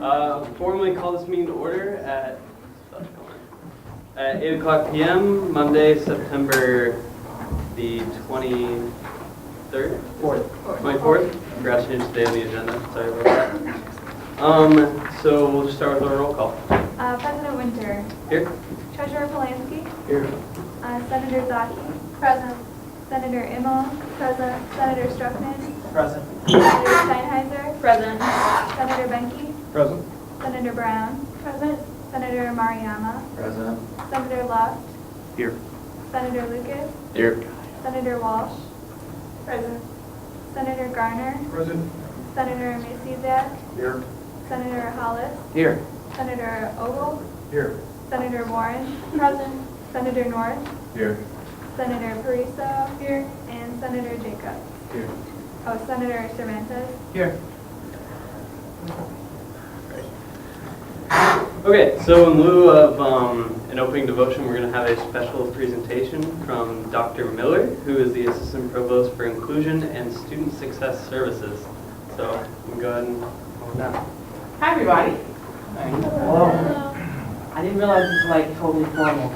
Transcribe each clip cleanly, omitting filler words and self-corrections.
Formally call this meeting to order at 8 o'clock p.m. Monday, September the 23rd? 24th. Forgot to change the day on the agenda. Sorry about that. So we'll just start with our roll call. President Winter. Here. Treasurer Polanski. Here. Senator Zaki. Present. Senator Immel. Present. Senator Struckman. Present. Senator Steinheiser. Present. Senator Benke. Present. Senator Brown. Present. Senator Mariyama. Present. Senator Luft. Here. Senator Lucas. Here. Senator Walsh. Present. Senator Garner. Present. Senator Masizak. Here. Senator Hollis. Here. Senator Ogle. Here. Senator Warren. Present. Senator North. Here. Senator Pariso. Here. And Senator Jacobs. Here. Oh, Senator Cervantes. Here. Okay, so in lieu of an opening devotion, we're going to have a special presentation from Dr. Miller, who is the Assistant Provost for Inclusion and Student Success Services. So we can go ahead and call that. Hi, everybody. Hello. I didn't realize it was like totally formal.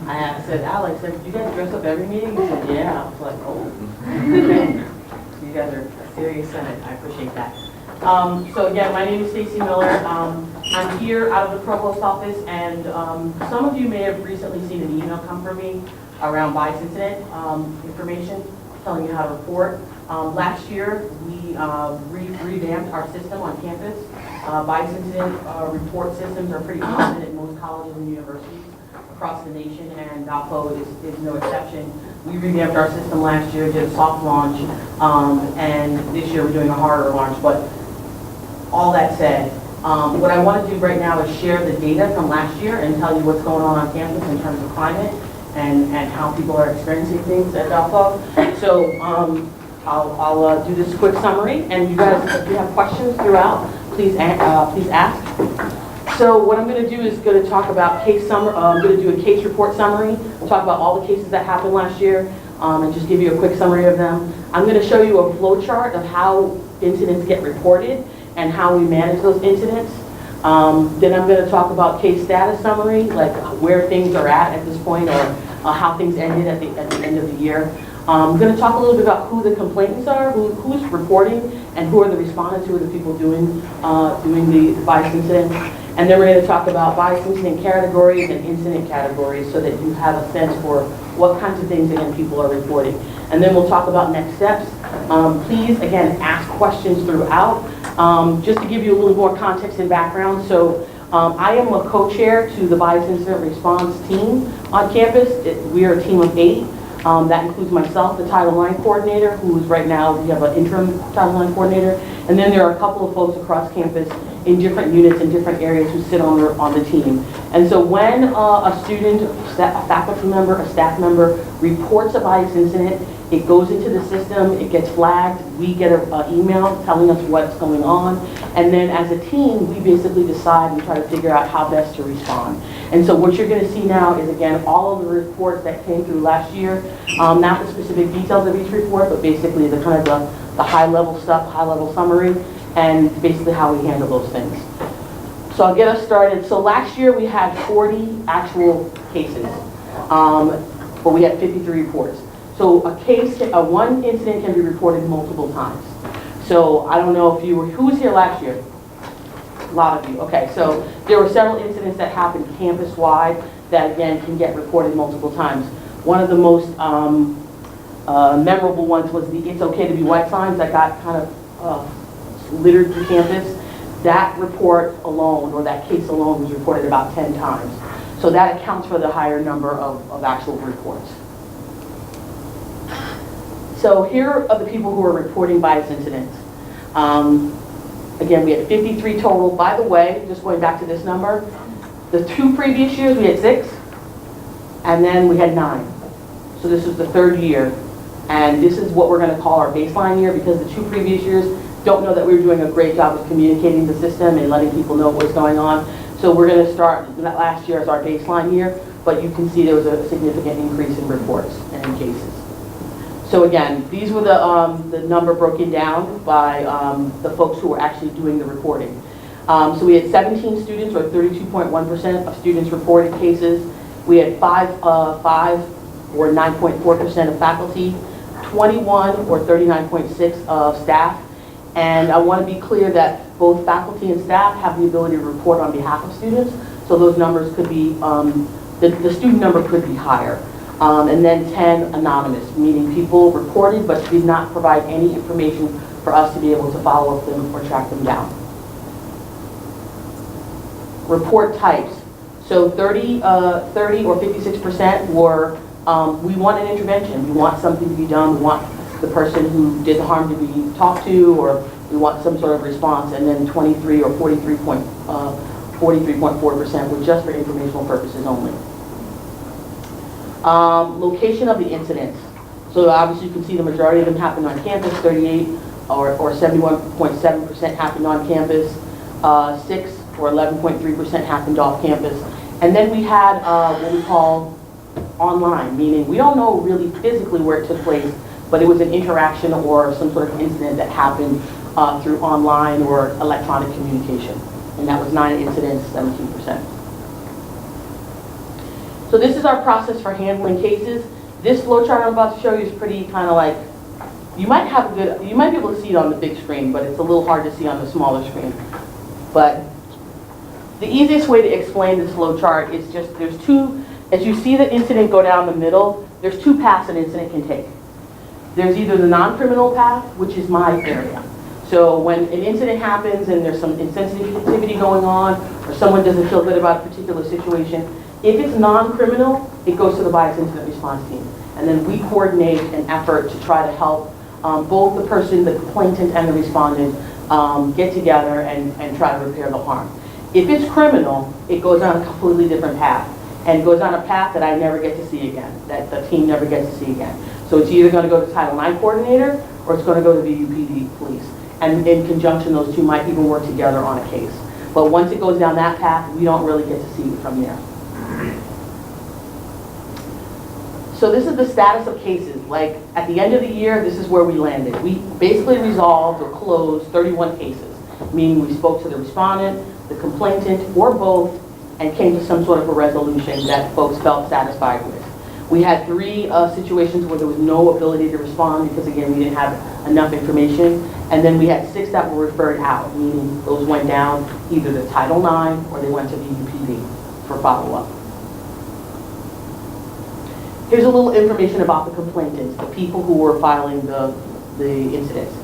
I said, Alex, do you guys dress up every meeting? He said, yeah. I was like, oh. Okay. You guys are a serious Senate. I appreciate that. So again, my name is Stacy Miller. I'm here out of the Provost office, and some of you may have recently seen an email come from me around bias incident information, telling you how to report. Last year, we revamped our system on campus. Bias incident report systems are pretty common at most colleges and universities across the nation, and Valpo is no exception. We revamped our system last year, did a soft launch, and this year we're doing a harder launch. But all that said, what I want to do right now is share the data from last year and tell you what's going on campus in terms of climate and how people are experiencing things at Valpo. So I'll do this quick summary, and you guys, if you have questions throughout, please ask. So what I'm going to do is going to talk about I'm going to do a case report summary, talk about all the cases that happened last year, and just give you a quick summary of them. I'm going to show you a flow chart of how incidents get reported and how we manage those incidents. Then I'm going to talk about case status summary, like where things are at this point, or how things ended at the end of the year. I'm going to talk a little bit about who the complainants are, who's reporting, and who are the respondents, who are the people doing the bias incident. And then we're going to talk about bias incident categories and incident categories so that you have a sense for what kinds of things, again, people are reporting. And then we'll talk about next steps. Please, again, ask questions throughout. Just to give you a little more context and background, so I am a co-chair to the bias incident response team on campus. We are a team of 8. That includes myself, the Title IX coordinator, who is right now, we have an interim Title IX coordinator, and then there are a couple of folks across campus in different units in different areas who sit on the team. And so when a student, a faculty member, a staff member reports a bias incident, it goes into the system, it gets flagged, we get an email telling us what's going on, and then as a team, we basically decide and try to figure out how best to respond. And so what you're going to see now is, again, all of the reports that came through last year, not the specific details of each report, but basically the kind of the high-level stuff, high-level summary, and basically how we handle those things. So I'll get us started. So last year we had 40 actual cases, but we had 53 reports. So one incident can be reported multiple times. So I don't know if who was here last year? A lot of you. Okay, so there were several incidents that happened campus-wide that, again, can get reported multiple times. One of the most memorable ones was the "It's Okay to Be White" signs that got kind of littered through campus. That report alone, or that case alone, was reported about 10 times. So that accounts for the higher number of actual reports. So here are the people who are reporting bias incidents. Again, we had 53 total. By the way, just going back to this number, the 2 previous years we had 6, and then we had 9. So this is the 3rd year, and this is what we're going to call our baseline year, because the 2 previous years don't know that we were doing a great job of communicating the system and letting people know what's going on. So we're going to start that last year as our baseline year, but you can see there was a significant increase in reports and in cases. So again, these were the number broken down by the folks who were actually doing the reporting. So we had 17 students, or 32.1% of students reported cases. We had 5 or 9.4% of faculty, 21 or 39.6 of staff. And I want to be clear that both faculty and staff have the ability to report on behalf of students. So those numbers could be, the student number could be higher. And then 10 anonymous, meaning people reported but did not provide any information for us to be able to follow up them or track them down. Report types. So 30 or 56% were, we want an intervention. We want something to be done. We want the person who did the harm to be talked to, or we want some sort of response. And then 23 or 43.4% were just for informational purposes only. Location of the incidents. So obviously you can see the majority of them happened on campus. 38 or 71.7% happened on campus. 6 or 11.3% happened off campus. And then we had what we call online, meaning we don't know really physically where it took place, but it was an interaction or some sort of incident that happened through online or electronic communication. And that was 9 incidents, 17%. So this is our process for handling cases. This flowchart I'm about to show you is pretty kind of like, you might be able to see it on the big screen, but it's a little hard to see on the smaller screen. But the easiest way to explain this flowchart is just, there's 2, as you see the incident go down the middle, there's 2 paths an incident can take. There's either the non-criminal path, which is my area. So when an incident happens and there's some insensitivity going on, or someone doesn't feel good about a particular situation, if it's non-criminal, it goes to the bias incident response team. And then we coordinate an effort to try to help both the person, the complainant, and the respondent get together and try to repair the harm. If it's criminal, it goes on a completely different path. And it goes on a path that I never get to see again, that the team never gets to see again. So it's either going to go to Title IX coordinator, or it's going to go to VUTV police. And in conjunction, those 2 might even work together on a case. But once it goes down that path, we don't really get to see it from there. So this is the status of cases. Like at the end of the year, this is where we landed. We basically resolved or closed 31 cases, meaning we spoke to the respondent, the complainant, or both, and came to some sort of a resolution that folks felt satisfied with. We had 3 situations where there was no ability to respond because, again, we didn't have enough information. And then we had 6 that were referred out, meaning those went down either to Title IX or they went to VUPD for follow-up. Here's a little information about the complainants, the people who were filing the incidents.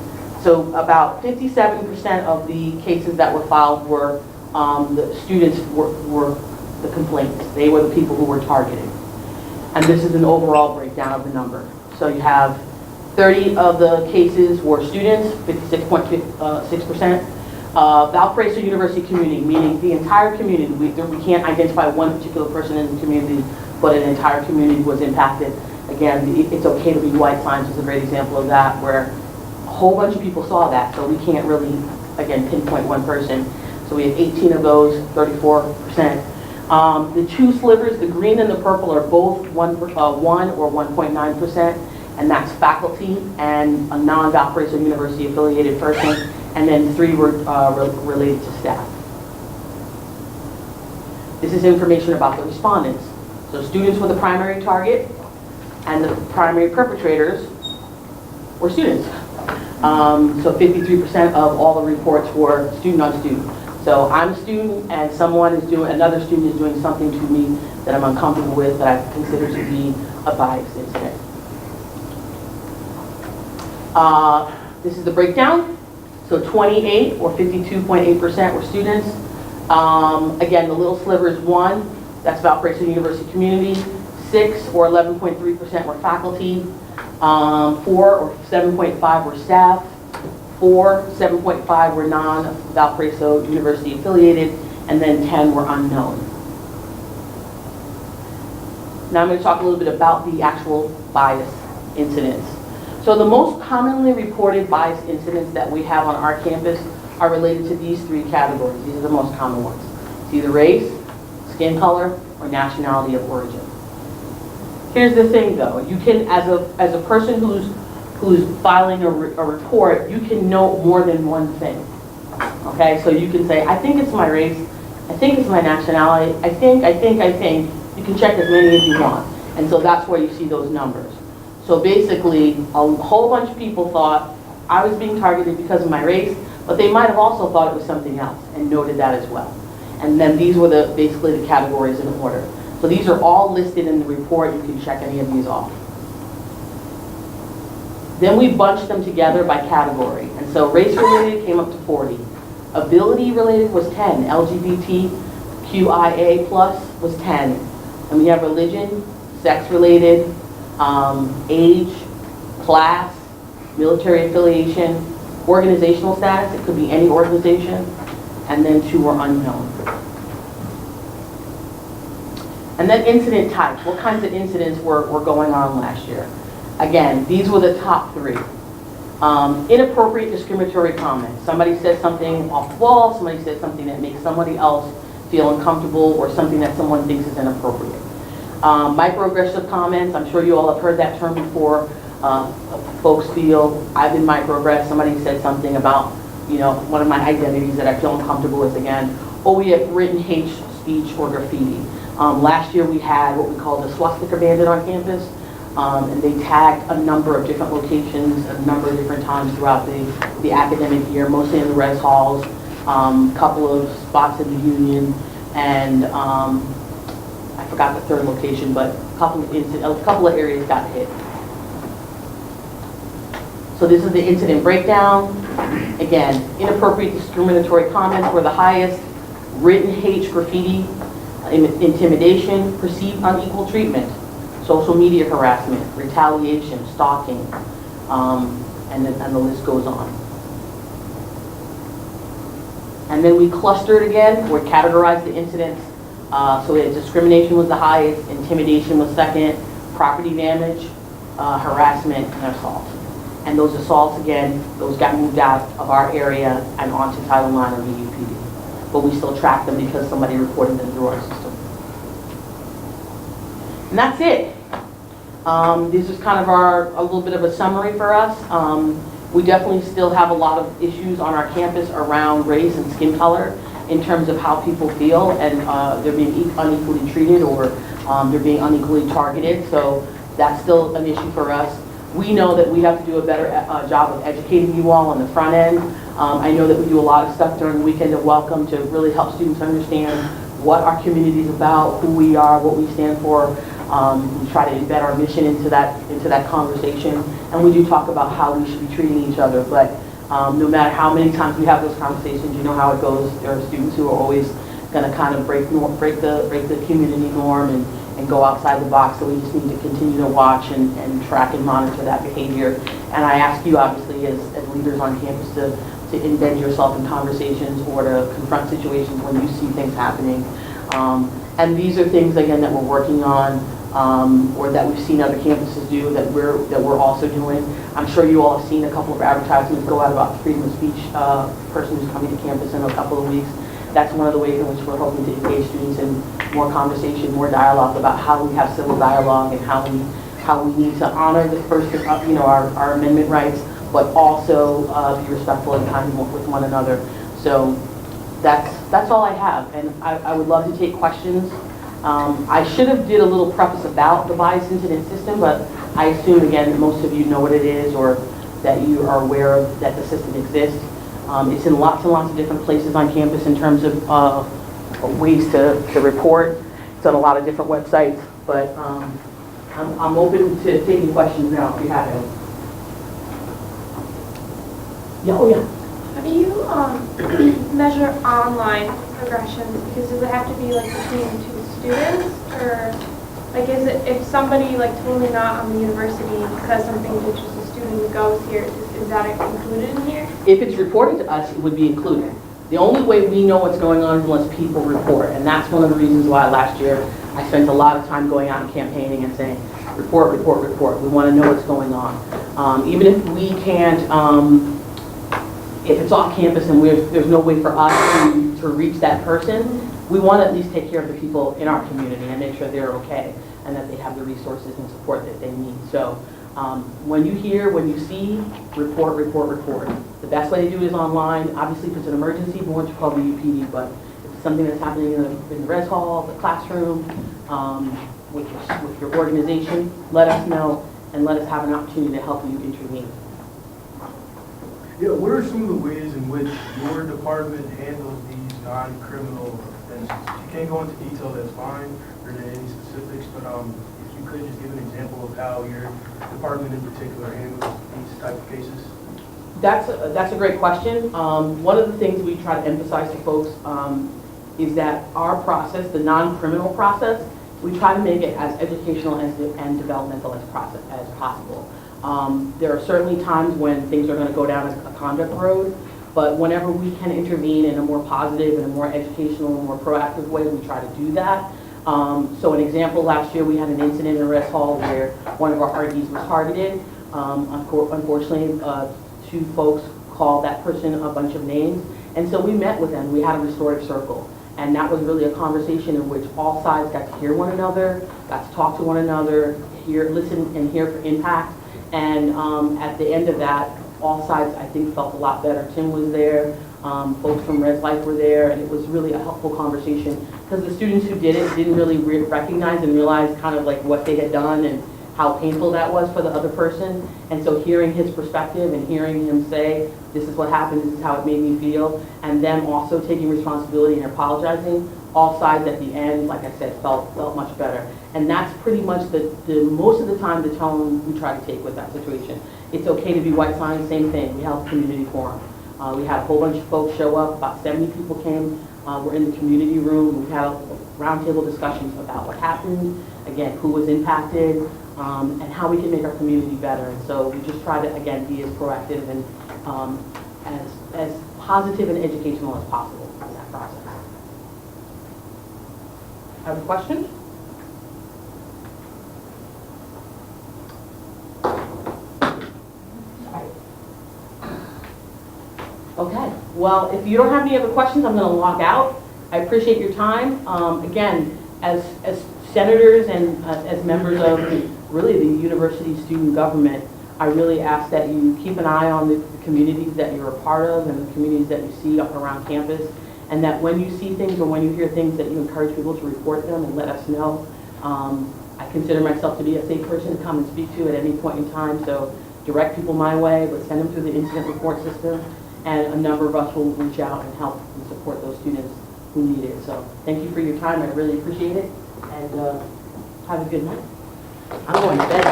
So about 57% of the cases that were filed were the students were the complainants. They were the people who were targeted. And this is an overall breakdown of the number. So you have 30 of the cases were students, 56.6%. Valparaiso University community, meaning the entire community. We can't identify one particular person in the community, but an entire community was impacted. Again, It's Okay to Be White signs is a great example of that, where a whole bunch of people saw that, so we can't really, again, pinpoint one person. So we have 18 of those, 34%. The 2 slivers, the green and the purple, are both 1 or 1.9%, and that's faculty and a non-Valparaiso University affiliated person, and then 3 were related to staff. This is information about the respondents. So students were the primary target, and the primary perpetrators were students. So 53% of all the reports were student on student. So I'm a student, and another student is doing something to me that I'm uncomfortable with, that I consider to be a bias incident. This is the breakdown. So 28 or 52.8% were students. Again, the little sliver is 1. That's Valparaiso University community. 6 or 11.3% were faculty. 4 or 7.5 were staff. 4, 7.5 were non-Valparaiso University affiliated, and then 10 were unknown. Now I'm going to talk a little bit about the actual bias incidents. So the most commonly reported bias incidents that we have on our campus are related to these 3 categories. These are the most common ones. It's either race, skin color, or nationality of origin. Here's the thing though, you can, as a person who's filing a report, you can note more than one thing. Okay, so you can say, I think it's my race, I think it's my nationality, I think. You can check as many as you want. And so that's where you see those numbers. So basically, a whole bunch of people thought I was being targeted because of my race, but they might have also thought it was something else and noted that as well. And then these were basically the categories in order. So these are all listed in the report. You can check any of these off. Then we bunched them together by category. And so race-related came up to 40. Ability-related was 10. LGBTQIA+ was 10. And we have religion, sex-related, age, class, military affiliation, organizational status, it could be any organization, and then 2 were unknown. And then incident types, what kinds of incidents were going on last year? Again, these were the top 3. Inappropriate discriminatory comments. Somebody said something off the wall, somebody said something that makes somebody else feel uncomfortable, or something that someone thinks is inappropriate. Microaggressive comments, I'm sure you all have heard that term before. Folks feel I've been microaggressed, somebody said something about, one of my identities that I feel uncomfortable with again. Or we have written hate speech or graffiti. Last year we had what we call the swastika bandit on campus, and they tagged a number of different locations, a number of different times throughout the academic year, mostly in the res halls, a couple of spots in the Union, and I forgot the third location, but a couple of areas got hit. So this is the incident breakdown. Again, inappropriate discriminatory comments were the highest. Written hate, graffiti, intimidation, perceived unequal treatment, social media harassment, retaliation, stalking, and the list goes on. And then we clustered again, we categorized the incidents. So discrimination was the highest, intimidation was second, property damage, harassment, and assault. And those assaults, again, those got moved out of our area and onto Title IX or VUTV. But we still track them because somebody reported them through our system. And that's it. This is kind of a little bit of a summary for us. We definitely still have a lot of issues on our campus around race and skin color in terms of how people feel, and they're being unequally treated, or they're being unequally targeted. So that's still an issue for us. We know that we have to do a better job of educating you all on the front end. I know that we do a lot of stuff during the weekend of welcome to really help students understand what our community is about, who we are, what we stand for. We try to embed our mission into that conversation, and we do talk about how we should be treating each other. But no matter how many times we have those conversations, you know how it goes. There are students who are always going to kind of break the community norm and go outside the box. So we just need to continue to watch and track and monitor that behavior. And I ask you, obviously, as leaders on campus, to embed yourself in conversations or to confront situations when you see things happening. And these are things, again, that we're working on, or that we've seen other campuses do, that we're also doing. I'm sure you all have seen a couple of advertisements go out about the freedom of speech person who's coming to campus in a couple of weeks. That's one of the ways in which we're hoping to engage students in more conversation, more dialogue about how we have civil dialogue and how we need to honor the first, our amendment rights, but also be respectful and kind with one another. So that's all I have, and I would love to take questions. I should have did a little preface about the bias incident system, but I assume, again, that most of you know what it is, or that you are aware of that the system exists. It's in lots and lots of different places on campus in terms of ways to report. It's on a lot of different websites, but I'm open to taking questions now if you have any. Yeah, oh yeah. How do you measure online progression? Because does it have to be like between two students, or like is it if somebody like totally not on the university says something to just a student who goes here, is that included in here? If it's reported to us, it would be included. The only way we know what's going on is unless people report, and that's one of the reasons why last year I spent a lot of time going out and campaigning and saying, report, report, report. We want to know what's going on. Even if we can't, if it's off campus and there's no way for us to reach that person, we want to at least take care of the people in our community and make sure they're okay and that they have the resources and support that they need. So When you hear, when you see, report, report, report. The best way to do it is online. Obviously, if it's an emergency, we want you to call VUTV, but if it's something that's happening in the res hall, the classroom, with your organization, let us know and let us have an opportunity to help you intervene. Yeah, what are some of the ways in which your department handles these non-criminal offenses? If you can't go into detail, that's fine, or any specifics, but if you could just give an example of how your department in particular handles these type of cases. That's a great question. One of the things we try to emphasize to folks is that our process, the non-criminal process, we try to make it as educational and developmental as possible. There are certainly times when things are going to go down a conduct road, but whenever we can intervene in a more positive and a more educational and more proactive way, we try to do that. So an example, last year we had an incident in a rest hall where one of our RDs was targeted. Unfortunately, two folks called that person a bunch of names, and so we met with them. We had a restorative circle, and that was really a conversation in which all sides got to hear one another, got to talk to one another, listen and hear for impact. And at the end of that, all sides, I think, felt a lot better. Tim was there, folks from Res Life were there, and it was really a helpful conversation because the students who did it didn't really recognize and realize kind of like what they had done and how painful that was for the other person. And so hearing his perspective and hearing him say, this is what happened, this is how it made me feel, and them also taking responsibility and apologizing, all sides at the end, like I said, felt much better. And that's pretty much most of the time the tone we try to take with that situation. It's okay to be white sign, same thing. We held a community forum. We had a whole bunch of folks show up, about 70 people came. We're in the community room. We had roundtable discussions about what happened, again, who was impacted, and how we can make our community better. And so we just try to, again, be as proactive and as positive and educational as possible in that process. Have a question? Okay, well, if you don't have any other questions, I'm going to log out. I appreciate your time. Again, as senators and as members of really the university student government, I really ask that you keep an eye on the communities that you're a part of and the communities that you see up around campus, and that when you see things or when you hear things, that you encourage people to report them and let us know. I consider myself to be a safe person to come and speak to at any point in time, so direct people my way, but send them through the incident report system, and a number of us will reach out and help and support those students who need it. So thank you for your time. I really appreciate it, and have a good night. I'm going to bed.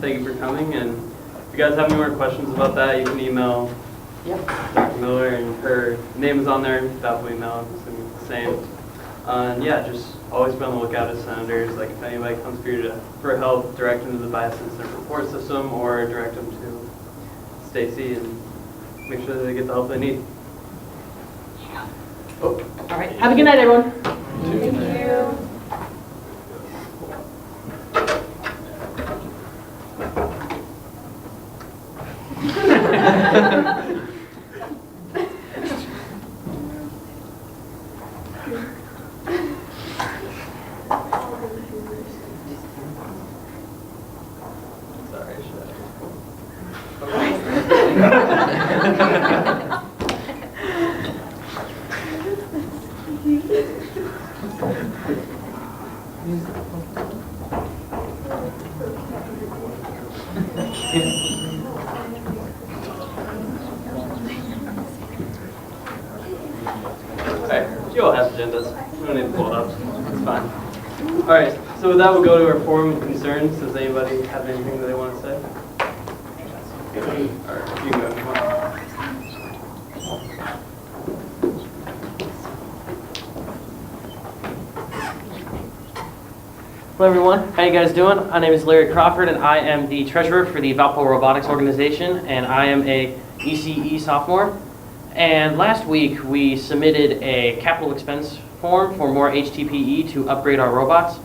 Thank you for coming, and if you guys have any more questions about that, you can email Dr. Miller, and her name is on there. That will email, it's going to be the same. And yeah, just always be on the lookout as senators. Like if anybody comes for help, direct them to the bias incident report system or direct them to Stacy and make sure that they get the help they need. All right, have a good night, everyone. Thank you. Alright, you all have agendas. We don't need to pull it up. It's fine. Alright, so with that, we'll go to our forum of concerns. Does anybody have anything that they want to say? Alright, you can go. Hello everyone, how you guys doing? My name is Larry Crawford and I am the treasurer for the Valpo Robotics Organization, and I am a ECE sophomore. And last week we submitted a capital expense form for more HTPE to upgrade our robots.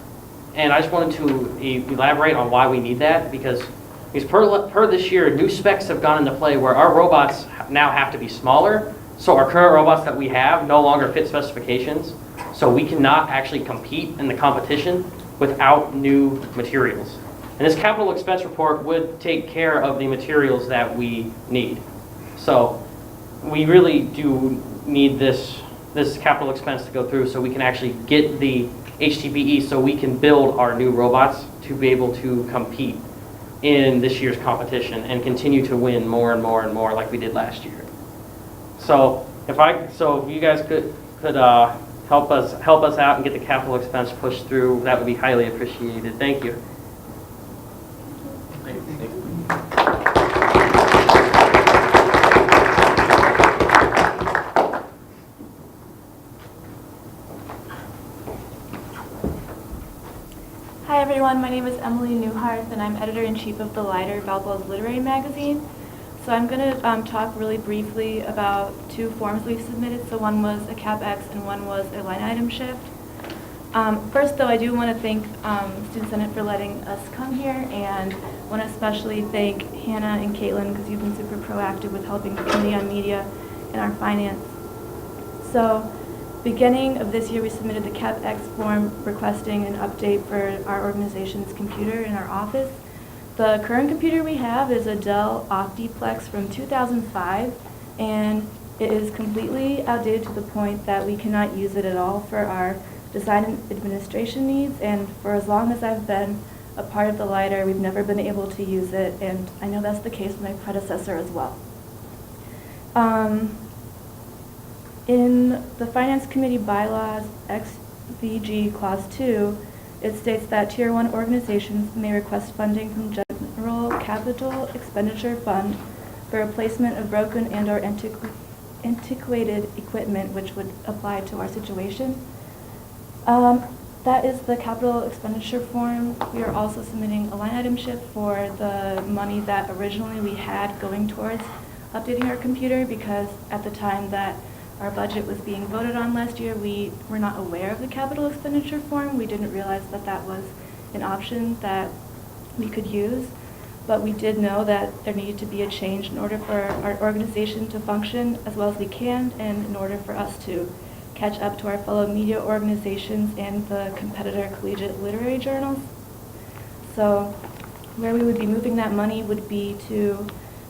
And I just wanted to elaborate on why we need that, because Because per this year, new specs have gone into play where our robots now have to be smaller. So our current robots that we have no longer fit specifications. So we cannot actually compete in the competition without new materials. And this capital expense report would take care of the materials that we need. So we really do need this capital expense to go through so we can actually get the HTPE so we can build our new robots to be able to compete in this year's competition and continue to win more and more and more like we did last year. So if you guys could help us out and get the capital expense pushed through, that would be highly appreciated. Thank you. Hi everyone, my name is Emily Newhart and I'm editor-in-chief of the Lighter, Valpo's literary magazine. So I'm going to talk really briefly about two forms we've submitted. So one was a CapEx and one was a line item shift. First though, I do want to thank Student Senate for letting us come here, and want to especially thank Hannah and Caitlin because you've been super proactive with helping the Committee on Media and our finance. So beginning of this year, we submitted the CapEx form requesting an update for our organization's computer in our office. The current computer we have is a Dell Optiplex from 2005, and it is completely outdated to the point that we cannot use it at all for our design and administration needs, and for as long as I've been a part of the Lighter, we've never been able to use it, and I know that's the case with my predecessor as well. In the Finance Committee bylaws, XVG Clause 2, it states that Tier 1 organizations may request funding from General Capital Expenditure Fund for replacement of broken and or antiquated equipment, which would apply to our situation. That is the capital expenditure form. We are also submitting a line item shift for the money that originally we had going towards updating our computer, because at the time that our budget was being voted on last year, we were not aware of the capital expenditure form. We didn't realize that that was an option that we could use, but we did know that there needed to be a change in order for our organization to function as well as we can, and in order for us to catch up to our fellow media organizations and the competitor collegiate literary journals. So where we would be moving that money would be to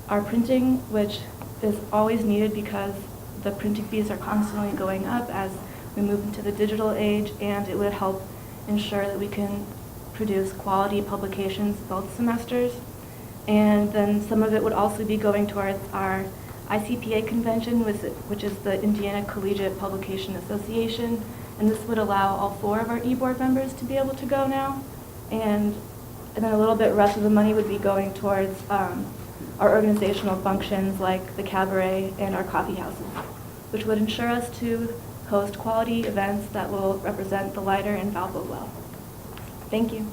our printing, which is always needed because the printing fees are constantly going up as we move into the digital age, and it would help ensure that we can produce quality publications both semesters. And then some of it would also be going towards our ICPA convention, which is the Indiana Collegiate Publication Association, and this would allow all 4 of our e-board members to be able to go now. And then a little bit rest of the money would be going towards our organizational functions like the cabaret and our coffee houses, which would ensure us to host quality events that will represent the Lighter and Valpo well. Thank you.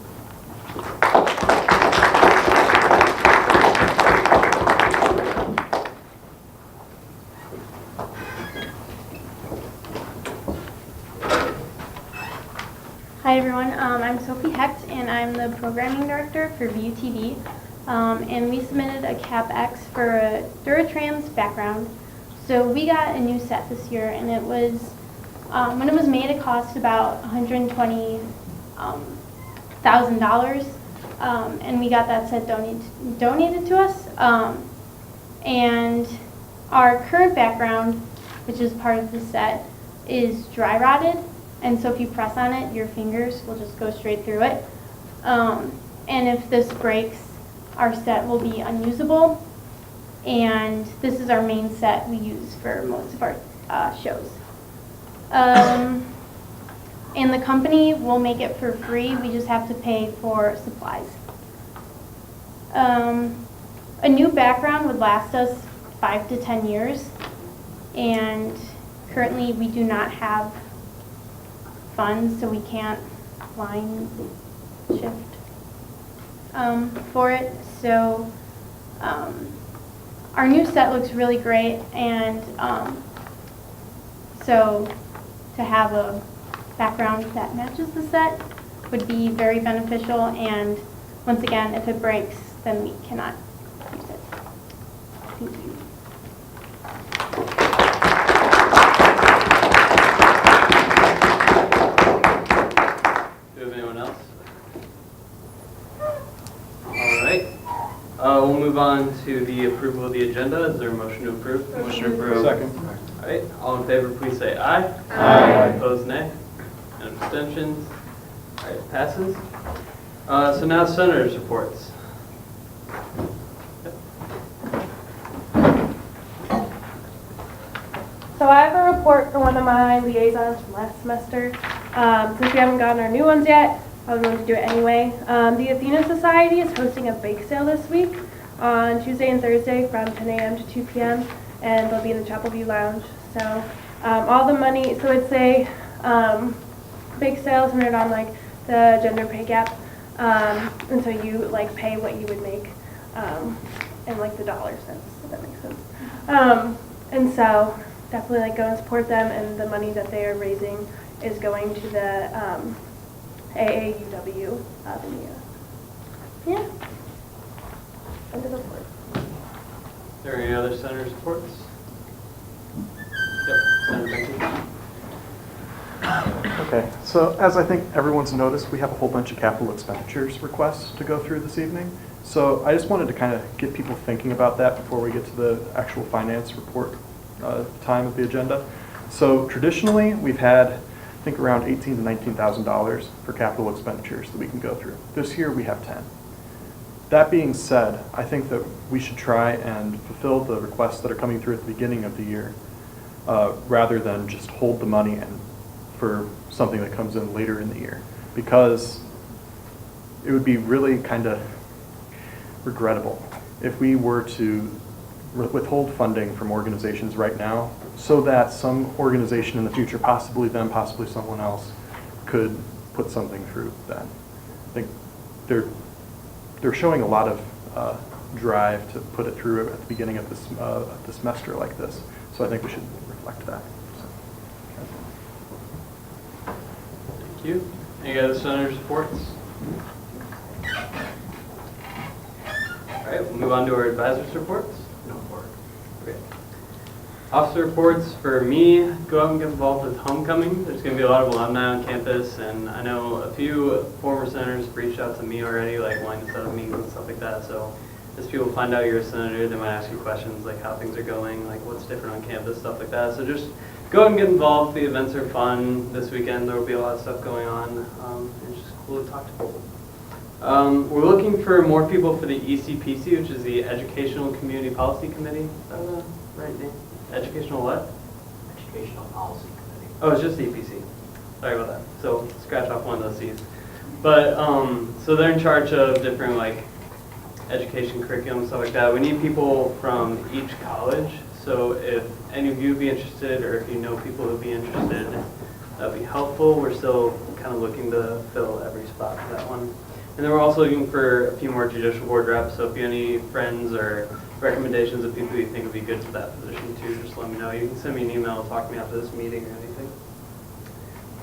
Hi everyone, I'm Sophie Hecht and I'm the programming director for VUTV. And we submitted a CapEx for a Duratrans background. So we got a new set this year, and it was, when it was made, it cost about $120,000, and we got that set donated to us. And our current background, which is part of the set, is dry rotted, and so if you press on it, your fingers will just go straight through it. And if this breaks, our set will be unusable, and this is our main set we use for most of our shows. And the company will make it for free, we just have to pay for supplies. A new background would last us 5 to 10 years, and currently we do not have funds, so we can't line shift for it. So our new set looks really great, and so to have a background that matches the set would be very beneficial, and once again, if it breaks, then we cannot use it. Thank you. Do we have anyone else? All right. We'll move on to the approval of the agenda. Is there a motion to approve? Motion to approve. Second. All right. All in favor, please say aye. Aye. Opposed, nay. And abstentions? All right, passes. So now senators' reports. So I have a report for one of my liaisons from last semester. Since we haven't gotten our new ones yet, I was going to do it anyway. The Athena Society is hosting a bake sale this week on Tuesday and Thursday from 10 a.m. to 2 p.m. and they'll be in the Chapel View Lounge. So all the money, so it's a bake sale centered on like the gender pay gap, and so you like pay what you would make in like the dollar sense, if that makes sense. And so definitely like go and support them, and the money that they are raising is going to the AAUW of India. Yeah. End of the report. Are there any other senators' reports? Yep, Senator Benke. Okay, so as I think everyone's noticed, we have a whole bunch of capital expenditures requests to go through this evening. So I just wanted to kind of get people thinking about that before we get to the actual finance report time of the agenda. So traditionally, we've had, I think, around $18,000 to $19,000 for capital expenditures that we can go through. This year, we have 10. That being said, I think that we should try and fulfill the requests that are coming through at the beginning of the year, rather than just hold the money and for something that comes in later in the year, because it would be really kind of regrettable if we were to withhold funding from organizations right now so that some organization in the future, possibly them, possibly someone else, could put something through then. I think they're showing a lot of drive to put it through at the beginning of the semester like this, so I think we should reflect that. Thank you. Any other senators' reports? All right, we'll move on to our advisors' reports. No report. Okay. Officer reports for me, go out and get involved with homecoming. There's going to be a lot of alumni on campus, and I know a few former senators have reached out to me already, like wanting to set up meetings and stuff like that. So as people find out you're a senator, they might ask you questions like how things are going, like what's different on campus, stuff like that. So just go out and get involved. The events are fun. This weekend there will be a lot of stuff going on. It's just cool to talk to people. We're looking for more people for the ECPC, which is the Educational Community Policy Committee. Is that the right name? Educational what? Educational Policy Committee. Oh, it's just EPC. Sorry about that. So scratch off one of those C's. But so they're in charge of different like education curriculum, stuff like that. We need people from each college. So if any of you would be interested, or if you know people who would be interested, that'd be helpful. We're still kind of looking to fill every spot for that one. And then we're also looking for a few more judicial board reps. So if you have any friends or recommendations of people you think would be good for that position too, just let me know. You can send me an email, talk to me after this meeting or anything.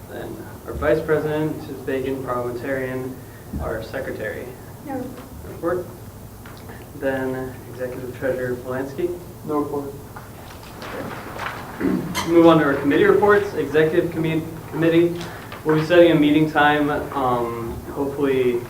Then our vice president is vacant parliamentarian, our secretary. No. Report. Then executive treasurer Polanski. No report. Move on to our committee reports. Executive committee. We'll be setting a meeting time, hopefully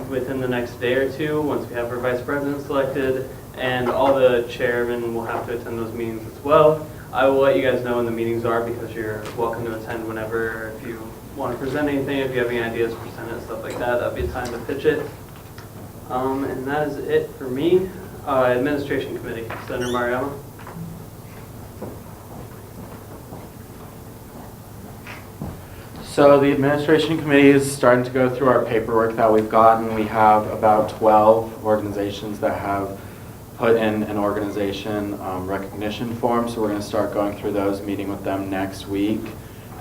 within the next day or two, once we have our vice president selected, and all the chairmen will have to attend those meetings as well. I will let you guys know when the meetings are, because you're welcome to attend whenever. If you want to present anything, if you have any ideas for Senate, stuff like that, that'd be a time to pitch it. And that is it for me. Administration committee, Senator Mariano. So the administration committee is starting to go through our paperwork that we've gotten. We have about 12 organizations that have put in an organization recognition form. So we're going to start going through those, meeting with them next week,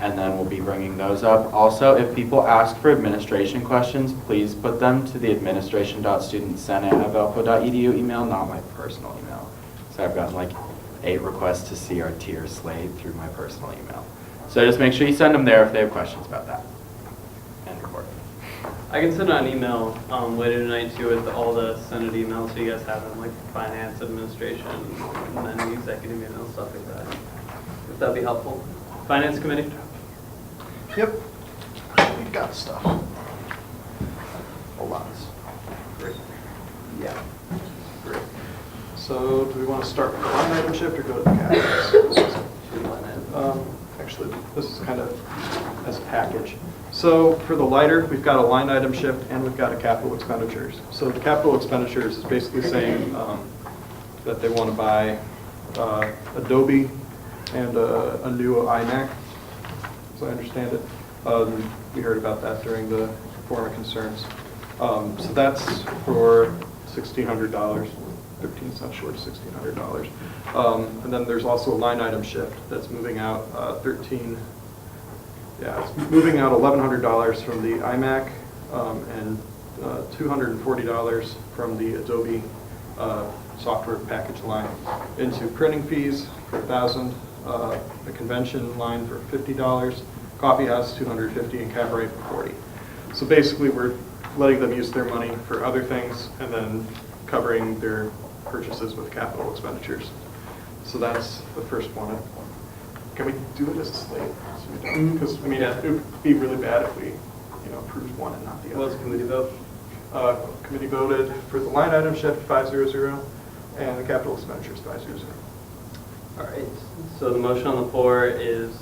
and then we'll be bringing those up. Also, if people ask for administration questions, please put them to the administration.studentsenate@valpo.edu email, not my personal email. So I've gotten like 8 requests to see our tier slate through my personal email. So just make sure you send them there if they have questions about that. End report. I can send out an email later tonight too with all the Senate emails so you guys have them, like finance, administration, and then the executive email, stuff like that. If that'd be helpful. Finance committee? Yep. We've got stuff. Hold on. Great. Yeah. Great. So do we want to start with the line item shift or go to the categories? Actually, this is kind of as a package. So for the lighter, we've got a line item shift and we've got a capital expenditures. So the capital expenditures is basically saying that they want to buy Adobe and a new iMac, as I understand it. We heard about that during the Forum of Concerns. So that's for $1,600, 13 cents short of $1,600. And then there's also a line item shift that's moving out it's moving out $1,100 from the iMac and $240 from the Adobe software package line into printing fees for $1,000, the convention line for $50, coffee house $250, and cabaret for $40. So basically, we're letting them use their money for other things and then covering their purchases with capital expenditures. So that's the first one. Can we do it as a slate? Because I mean, Yeah. it would be really bad if we, approved one and not the What was other. the committee vote? Committee voted for the line item shift 500 and the capital expenditures 500. All right, so the motion on the floor is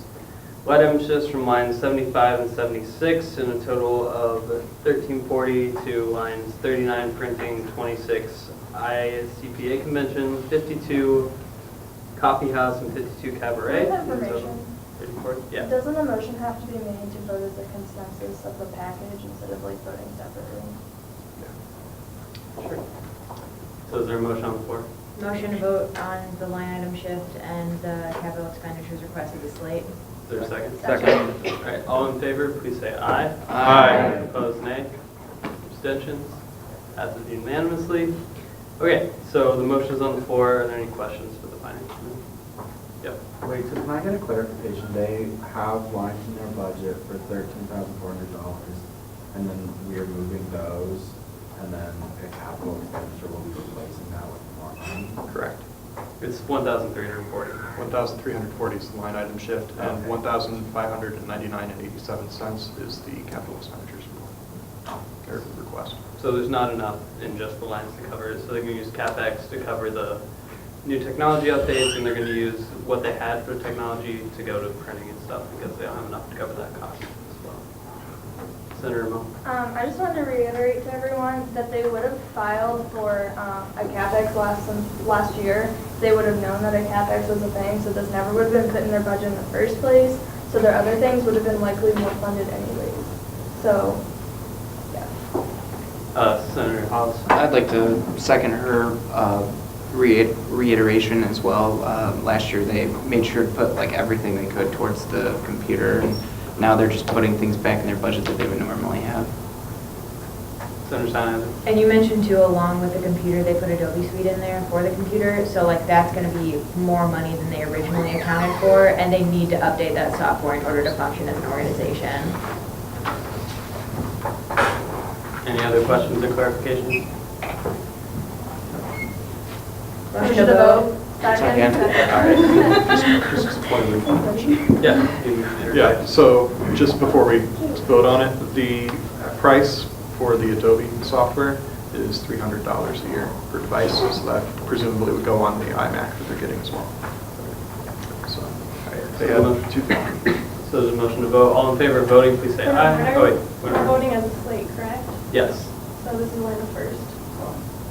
line item shifts from lines 75 and 76 in a total of 1340 to lines 39 printing, 26 ICPA convention, 52 coffee house, and 52 cabaret. Point of information. 34, yeah. Doesn't the motion have to be made to vote as a consensus of the package instead of like voting separately? Sure. So is there a motion on the floor? Motion to vote on the line item shift and the capital expenditures request of the slate. Is there a second? Second. All right, all in favor, please say aye. Aye. Opposed, nay. Abstentions? Passes unanimously. Okay, so the motion is on the floor. Are there any questions for the finance committee? Yep. Wait, so can I get a clarification? They have lines in their budget for $13,400, and then we are moving those, and then a capital expenditure will be replacing that with more money? Correct. It's 1,340. 1,340 is the line item shift, and 1,599.87 cents is the capital expenditures request. So there's not enough in just the lines to cover it. So they're going to use CapEx to cover the new technology updates, and they're going to use what they had for technology to go to printing and stuff because they don't have enough to cover that cost as well. Senator Mo. I just wanted to reiterate to everyone that they would have filed for a CapEx last year. They would have known that a CapEx was a thing, so this never would have been put in their budget in the first place. So their other things would have been likely more funded anyways. So, yeah. Senator Hobbs. I'd like to second her reiteration as well. Last year they made sure to put like everything they could towards the computer, and now they're just putting things back in their budget that they would normally have. Senator Stein. And you mentioned too, along with the computer, they put Adobe Suite in there for the computer, so like that's going to be more money than they originally accounted for, and they need to update that software in order to function as an organization. Any other questions or clarifications? Motion to vote. Second. All right. Just a point of information. Yeah. Yeah, so just before we vote on it, the price for the Adobe software is $300 a year per device, so that presumably would go on the iMac that they're getting as well. So they have two things. So there's a motion to vote. All in favor of voting, please say aye. Oh, wait. We're voting as a slate, correct? Yes. So this is only the first.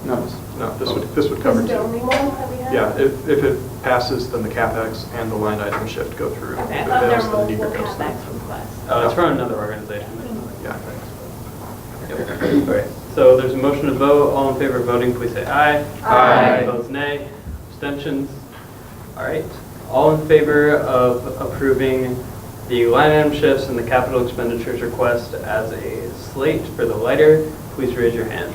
No. No, this would cover This is the two. only one that we have? Yeah, if it passes, then the CapEx and the line item shift go through. Okay, I If it thought there fails, were then neither multiple goes through. CapEx requests. Oh, it's from another organization. Yeah. Yep. All right. So there's a motion to vote. All in favor of voting, please say aye. Aye. Opposed, nay. Abstentions? All right. All in favor of approving the line item shifts and the capital expenditures request as a slate for the lighter, please raise your hand.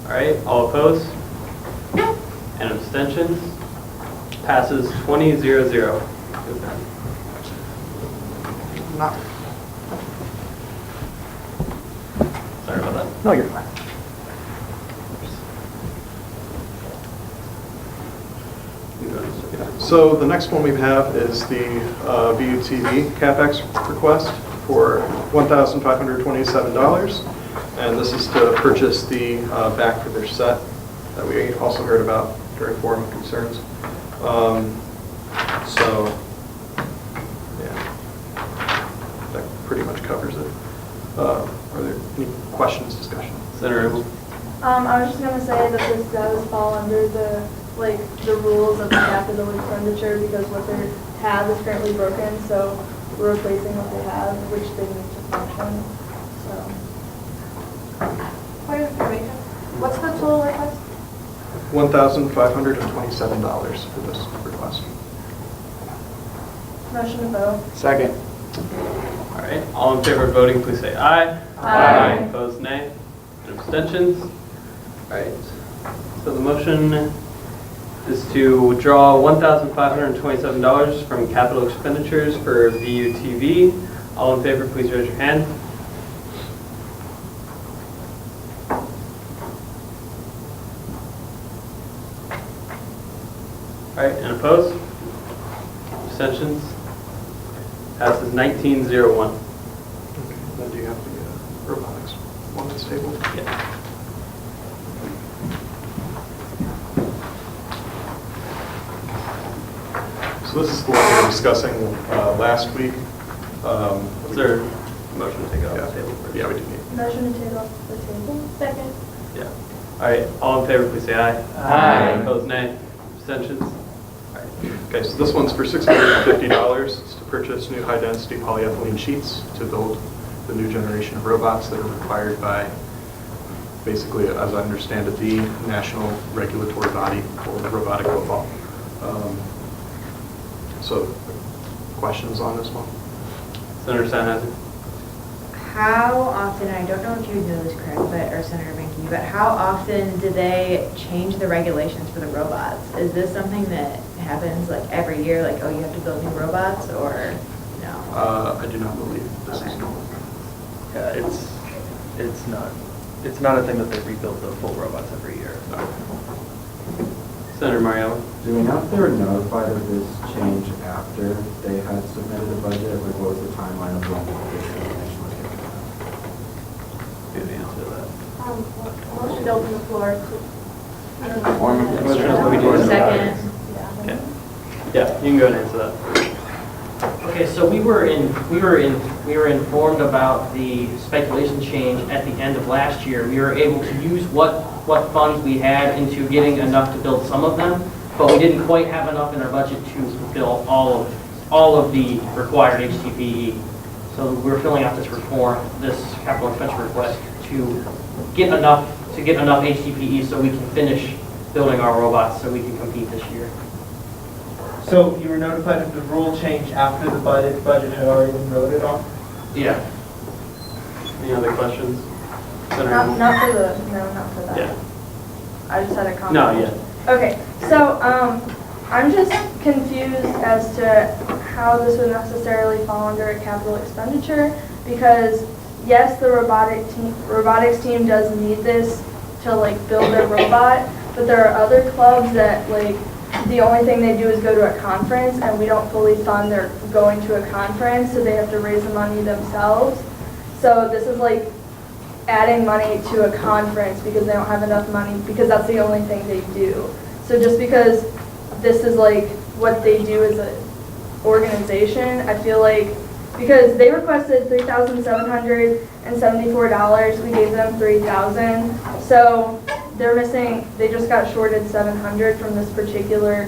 All right. All opposed? And abstentions? Passes 20-0. Not, Sorry about that. no, you're fine. So the next one we have is the VUTV CapEx request for $1,527. And this is to purchase the back for their set that we also heard about during Forum of Concerns. So, yeah, that pretty much covers it. Are there any questions, discussion? Senator Abel? I was just gonna say that this does fall under the rules of the capital expenditure because what they have is currently broken, so we're replacing what they have, which they need to function, so. Point of information. What's the total request? $1,527 for this request. Motion to vote. Second. All right, all in favor of voting, please say aye. Aye. Opposed, nay. And abstentions? All right, so the motion is to withdraw $1,527 from capital expenditures for VUTV. All in favor, please raise your hand. All right, and opposed? Abstentions? Passes 19-0-1. Okay, then do you have the robotics one that's tabled? Yeah. So this is the one we were discussing last week. Is there a motion to take it off Yeah. the table? Yeah, we do need. Motion to take off the table. Second. Yeah. All right, all in favor, please say aye. Aye. Opposed, nay. Abstentions? All right. Okay, so this one's for $650. It's to purchase new high-density polyethylene sheets to build the new generation of robots that are required by, basically, as I understand it, the national regulatory body for robotic football. So, questions on this one? Senator Steinhauser? How often, I don't know if you know this, Craig, or Senator Binky, but how often do they change the regulations for the robots? Is this something that happens like every year, like, oh, you have to build new robots, or no? I do not believe this is Okay. normal. Yeah, it's not a thing that they rebuild the full robots every year. Senator Mariella? Do we know if they were notified of this change after they had submitted the budget? Like, what was the timeline of when this information was given out? Good answer to that. Motion to open the floor to, I don't know. Form of concerns. Second. Okay. Yeah, you can go and answer that. Okay, so we were informed about the speculation change at the end of last year. We were able to use what funds we had into getting enough to build some of them, but we didn't quite have enough in our budget to fulfill all of the required HTPE. So we're filling out this capital expenditure request to get enough HTPE so we can finish building our robots so we can compete this year. So you were notified of the rule change after the budget had already been voted on? Yeah. Any other questions? Senator Not Abel? not for that. Yeah. I just had a comment. No, yeah. Okay, so I'm just confused as to how this would necessarily fall under a capital expenditure because yes, the robotics team does need this to like build their robot, but there are other clubs that like the only thing they do is go to a conference and we don't fully fund their going to a conference, so they have to raise the money themselves. So this is like adding money to a conference because they don't have enough money because that's the only thing they do. So just because this is like what they do as an organization, I feel like because they requested $3,774, we gave them $3,000. So they're missing, they just got shorted $700 from this particular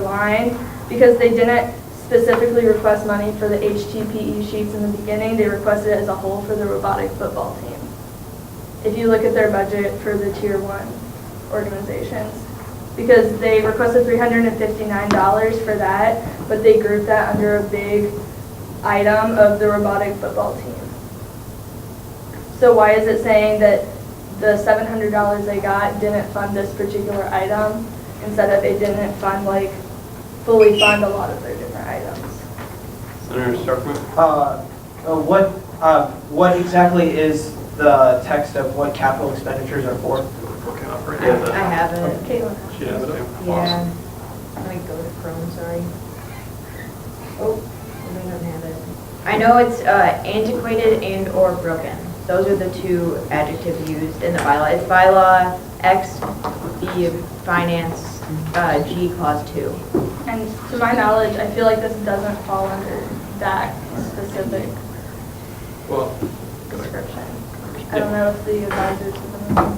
line because they didn't specifically request money for the HTPE sheets in the beginning. They requested it as a whole for the robotic football team. If you look at their budget for the tier 1 organizations, because they requested $359 for that, but they grouped that under a big item of the robotic football team. So why is it saying that the $700 they got didn't fund this particular item instead of it didn't fund, like, fully fund a lot of their different items. Senator Starkman? What exactly is the text of what capital expenditures are for? I have it. Caitlin. She has it. Yeah. Let me go to Chrome, sorry. Oh, I don't have it. I know it's antiquated and or broken. Those are the two adjectives used in the bylaw. It's bylaw X, B, finance, G, clause 2. And to my knowledge, I feel like this doesn't fall under that specific Well, description. I don't know if the advisors have been.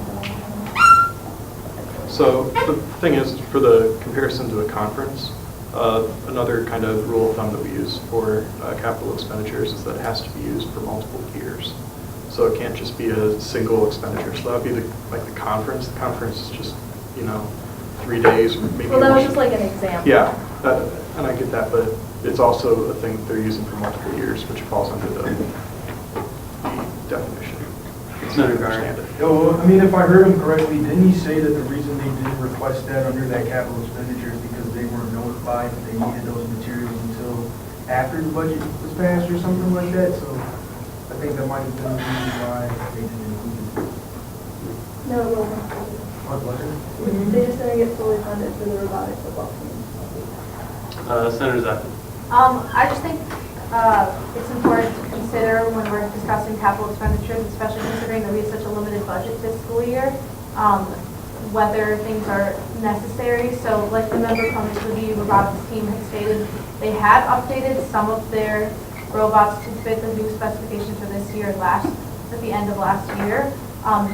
so the thing is, for the comparison to a conference, another kind of rule of thumb that we use for capital expenditures is that it has to be used for multiple years. So it can't just be a single expenditure. So that would be like the conference. The conference is just, 3 days or maybe. Well, that was just like an example. Yeah, and I get that, but it's also a thing that they're using for multiple years, which falls under the definition. It's not understand it. I mean, if I heard him correctly, didn't he say that the reason they didn't request that under that capital expenditure is because they weren't notified that they needed those materials until after the budget was passed or something like that? So I think that might have been the reason why they didn't include it. No, it wasn't. What was it? They just didn't get fully funded for the robotic football team. Senator Zephyr? I just think it's important to consider when we're discussing capital expenditures, especially considering that we have such a limited budget this school year, whether things are necessary. So like the member from the robotics team had stated, they had updated some of their robots to fit the new specifications for this year at the end of last year,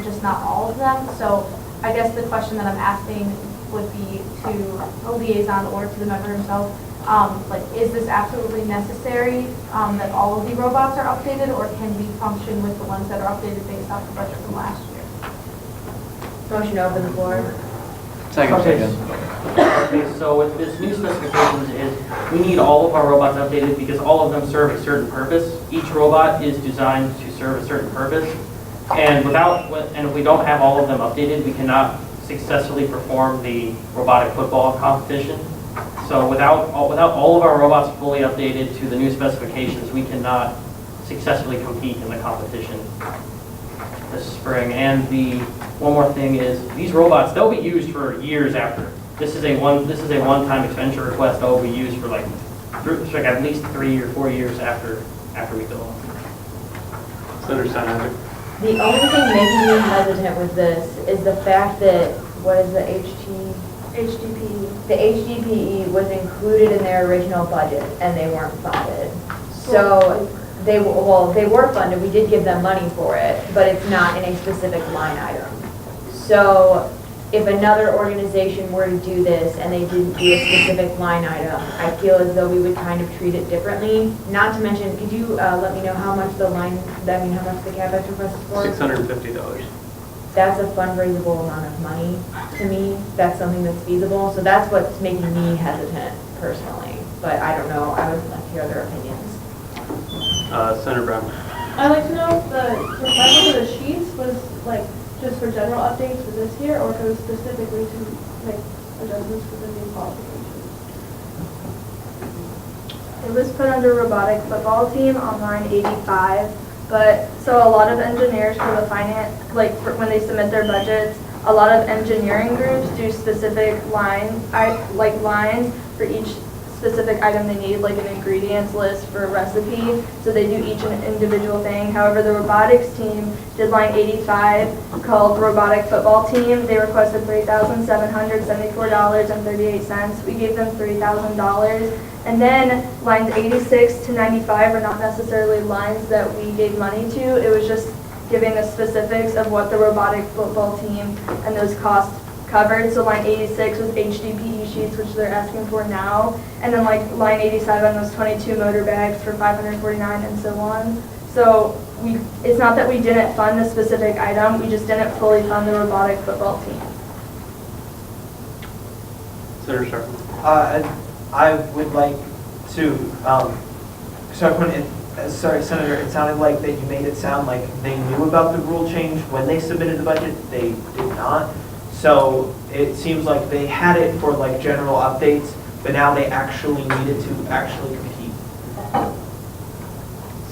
just not all of them. So I guess the question that I'm asking would be to a liaison or to the member himself, is this absolutely necessary that all of the robots are updated, or can we function with the ones that are updated based off the budget from last year? Motion to open the floor. Second. Okay, so with this new specifications is, we need all of our robots updated because all of them serve a certain purpose. Each robot is designed to serve a certain purpose. And if we don't have all of them updated, we cannot successfully perform the robotic football competition. So without all of our robots fully updated to the new specifications, we cannot successfully compete in the competition this spring. And one more thing is, these robots, they'll be used for years after. This is a one-time expenditure request that will be used for like at least 3 or 4 years after we build them. Senator Steinhauser? The only thing making me hesitant with this is the fact that, what is the HDPE. The HDPE was included in their original budget and they weren't funded. So they were funded, we did give them money for it, but it's not in a specific line item. So if another organization were to do this and they didn't do a specific line item, I feel as though we would kind of treat it differently. Not to mention, could you let me know how much how much the CapEx request is for? $650. That's a fundraisable amount of money to me. That's something that's feasible. So that's what's making me hesitant personally. But I don't know, I would like to hear other opinions. Senator Brown? I'd like to know if the request for the sheets was like just for general updates for this year, or if it was specifically to make adjustments for the new qualifications. It was put under robotic football team on line 85, but so a lot of engineers for the finance, when they submit their budgets, a lot of engineering groups do specific lines for each specific item they need, like an ingredients list for a recipe, so they do each an individual thing. However, the robotics team did line 85 called robotic football team. They requested $3,774.38. We gave them $3,000. And then lines 86 to 95 are not necessarily lines that we gave money to. It was just giving the specifics of what the robotic football team and those costs covered. So line 86 was HDPE sheets, which they're asking for now. And then line 87 was 22 motor bags for $549 and so on. So it's not that we didn't fund the specific item, we just didn't fully fund the robotic football team. Senator Stark? I would like to, Senator, it sounded like that you made it sound like they knew about the rule change when they submitted the budget. They did not. So it seems like they had it for like general updates, but now they actually needed to actually compete.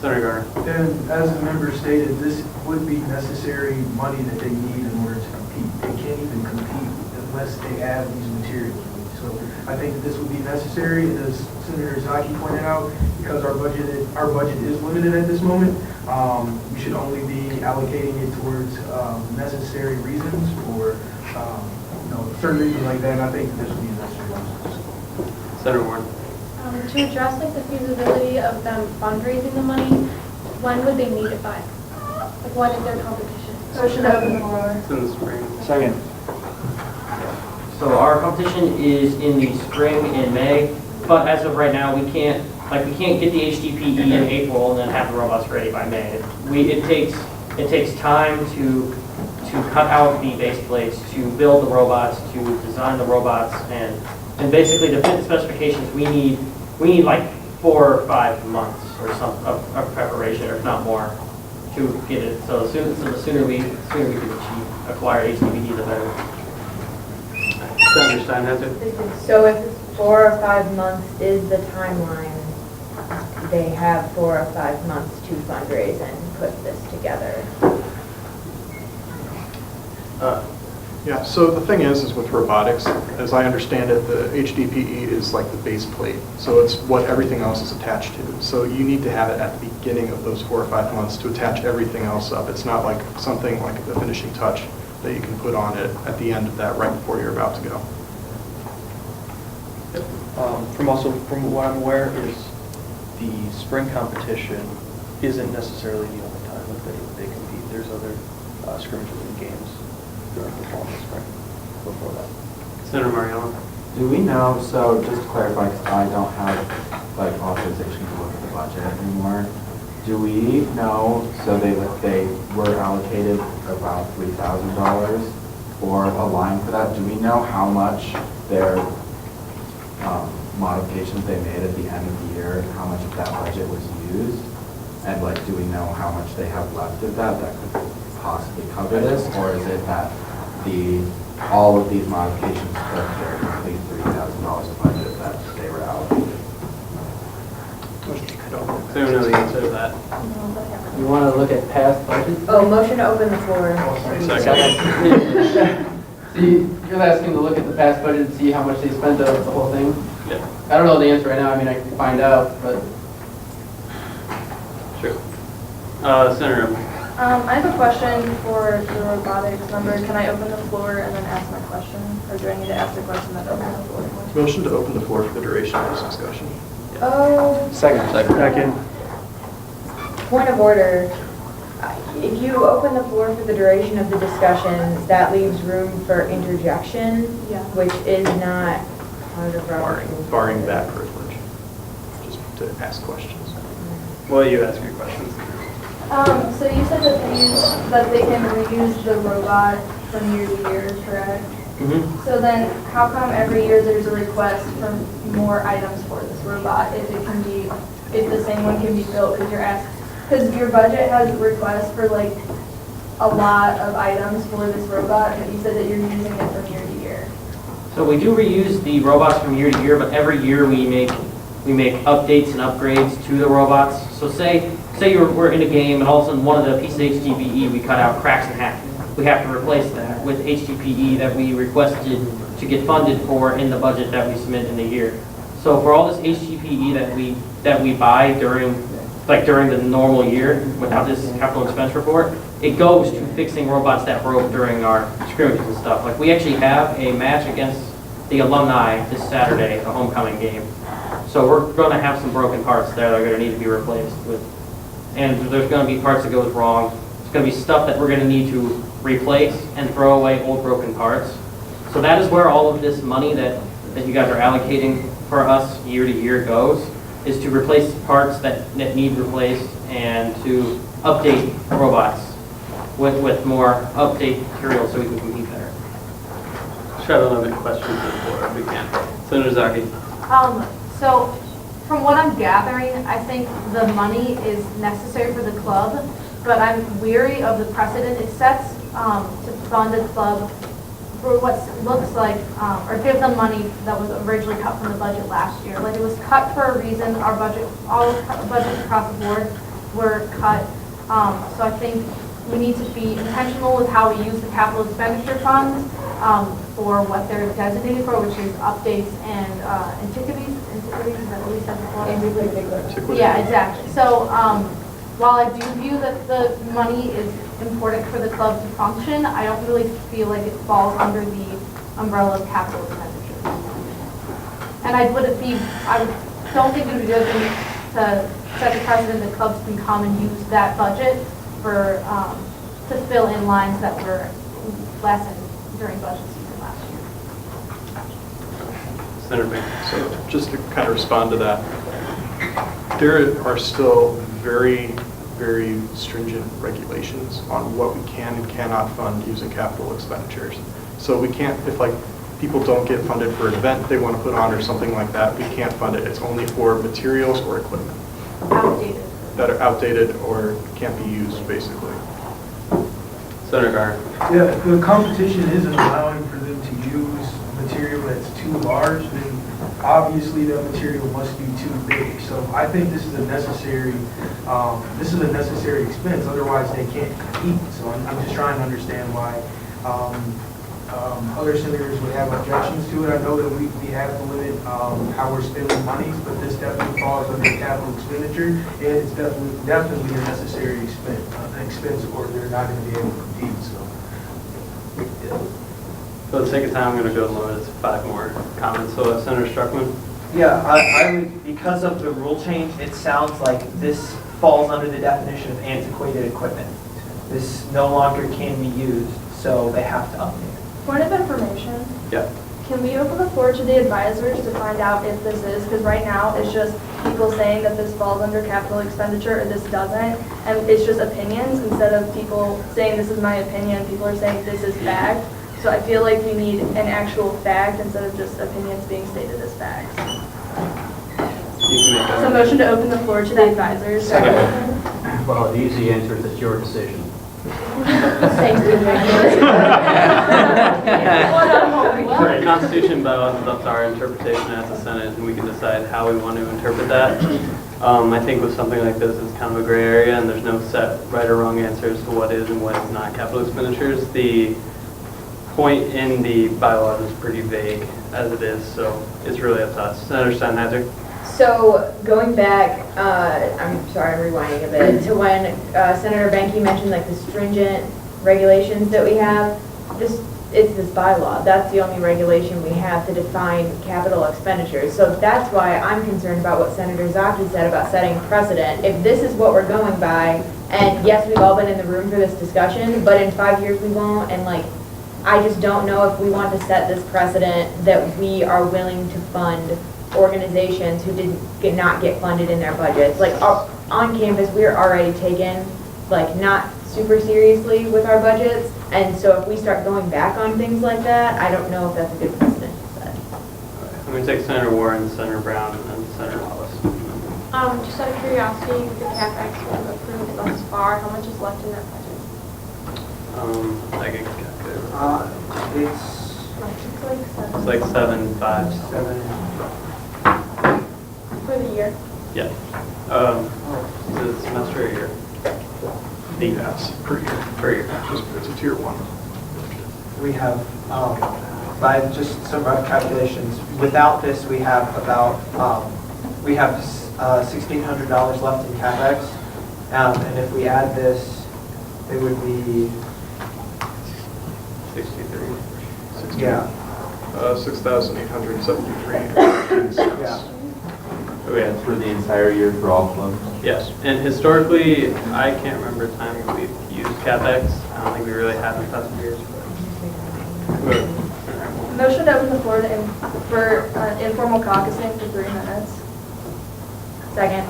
Senator Garner. And as the member stated, this would be necessary money that they need in order to compete. They can't even compete unless they add these materials. So I think that this would be necessary, as Senator Zaki pointed out, because our budget is limited at this moment. We should only be allocating it towards necessary reasons or certain reasons like that. And I think that this would be necessary. Senator Warren. To address like the feasibility of them fundraising the money, when would they need it by? Like when is their competition? Motion to open the floor. It's in the spring. Second. So our competition is in the spring and May, but as of right now, we can't get the HDPE in April and then have the robots ready by May. It takes time to cut out the base plates, to build the robots, to design the robots, and basically to fit the specifications, we need like 4 or 5 months or some of preparation, or if not more, to get it. So the sooner we can acquire HDPE, the better. Senator Steinhauser. So if 4 or 5 months is the timeline, they have 4 or 5 months to fundraise and put this together. Yeah, so the thing is with robotics, as I understand it, the HDPE is like the base plate. So it's what everything else is attached to. So you need to have it at the beginning of those 4 or 5 months to attach everything else up. It's not like something like the finishing touch that you can put on it at the end of that right before you're about to go. From what I'm aware is the spring competition isn't necessarily the only time that they compete. There's other scrimmages and games during the fall and the spring before that. Senator Mariano. Do we know, so just to clarify, because I don't have like authorization to look at the budget anymore, do we know, so they were allocated about $3,000 for a line for that. Do we know how much their modifications they made at the end of the year, how much of that budget was used? And like, do we know how much they have left of that could possibly cover this? Or is it that all of these modifications took their complete $3,000 of budget that they were allocated? Does anyone know the answer to that? You want to look at past budgets? Oh, motion to open the floor. Second. See, you're asking to look at the past budget and see how much they spent of the whole thing? Yeah. I don't know the answer right now, I mean, I can find out, but. Sure. Senator Emmer. I have a question for the robotics number. Can I open the floor and then ask my question? Or do I need to ask the question then open the floor? Motion to open the floor for the duration of this discussion. Oh. Second. Point of order. If you open the floor for the duration of the discussion, that leaves room for interjection, Yeah. which is not part of our. Barring that privilege, just to ask questions. Well, you ask your questions. So you said that they can reuse the robot from year to year, correct? Mm-hmm. So then, how come every year there's a request for more items for this robot if the same one can be built? Because your budget has requests for like a lot of items for this robot, but you said that you're using it from year to year. So we do reuse the robots from year to year, but every year we make updates and upgrades to the robots. So say we're in a game and all of a sudden one of the pieces of HDPE we cut out cracks in half. We have to replace that with HDPE that we requested to get funded for in the budget that we submit in the year. So for all this HDPE that we buy during the normal year without this capital expense report, it goes to fixing robots that broke during our scrimmages and stuff. Like we actually have a match against the alumni this Saturday, the homecoming game. So we're going to have some broken parts there that are going to need to be replaced with. And there's going to be parts that goes wrong. It's going to be stuff that we're going to need to replace and throw away old broken parts. So that is where all of this money that you guys are allocating for us year to year goes, is to replace parts that need replaced and to update robots with more update material so we can compete better. Let's try to limit questions to the floor if we can. Senator Zaki. So from what I'm gathering, I think the money is necessary for the club, but I'm weary of the precedent it sets to fund a club for what looks like, or give them money that was originally cut from the budget last year. Like, it was cut for a reason. Our budget, all budgets across the board were cut. So I think we need to be intentional with how we use the capital expenditure funds for what they're designated for, which is updates and antiquities. Antiquities, is that what we said before? Antiquities. Yeah, exactly. So while I do view that the money is important for the club to function, I don't really feel like it falls under the umbrella of capital expenditures. And I don't think it would be good to set the precedent that clubs can come and use that budget for to fill in lines that were lessened during budget season last year. Senator Baker. So just to kind of respond to that, there are still very, very stringent regulations on what we can and cannot fund using capital expenditures. So we can't, if like people don't get funded for an event they want to put on or something like that, we can't fund it. It's only for materials or equipment Outdated. that are outdated or can't be used, basically. Senator Garr. Yeah, if the competition isn't allowing for them to use material that's too large, then obviously that material must be too big. So I think this is a necessary expense. Otherwise, they can't compete. So I'm just trying to understand why other senators would have objections to it. I know that we have to limit how we're spending monies, but this definitely falls under capital expenditure, and it's definitely a necessary expense, or they're not going to be able to compete. So. For the sake of time, I'm going to go limit it to 5 more comments. So Senator Struckman. Yeah, I would, because of the rule change, it sounds like this falls under the definition of antiquated equipment. This no longer can be used, so they have to update it. Point of information. Yeah. Can we open the floor to the advisors to find out if this is, because right now it's just people saying that this falls under capital expenditure or this doesn't, and it's just opinions instead of people saying this is my opinion, people are saying this is fact. So I feel like we need an actual fact instead of just opinions being stated as facts. You can make that. So motion to open the floor to the advisors. Well, the easy answer is it's your decision. The Constitution bows up to our interpretation as a Senate, and we can decide how we want to interpret that. I think with something like this, it's kind of a gray area, and there's no set right or wrong answers to what is and what is not capital expenditures. The point in the bylaws is pretty vague as it is, so it's really up to us. Senator Steinheiser. So going back, I'm sorry, I'm rewinding a bit, to when Senator Benke mentioned like the stringent regulations that we have, it's this bylaw. That's the only regulation we have to define capital expenditures. So that's why I'm concerned about what Senator Zaki said about setting precedent. If this is what we're going by, and yes, we've all been in the room for this discussion, but in 5 years we won't, and like, I just don't know if we want to set this precedent that we are willing to fund organizations who did not get funded in their budgets. Like on campus, we're already taken like not super seriously with our budgets, and so if we start going back on things like that, I don't know if that's a good precedent to set. I'm going to take Senator Warren, Senator Brown, and then Senator Wallace. Just out of curiosity, the CapEx was approved thus far. How much is left in that budget? I can calculate. It's like 7.5. For the year? Yeah. Is it a semester or a year? Yes, per year. Per year. It's a tier 1. we have, by just some rough calculations, without this, we have about, we have $1,600 left in CapEx. And if we add this, it would be 63. Yeah. 6,873. Yeah. Oh, yeah. For the entire year for all clubs? Yes, and historically, I can't remember a time when we've used CapEx. I don't think we really have in the past few years. But Motion to open the floor for informal caucusing for 3 minutes. Second.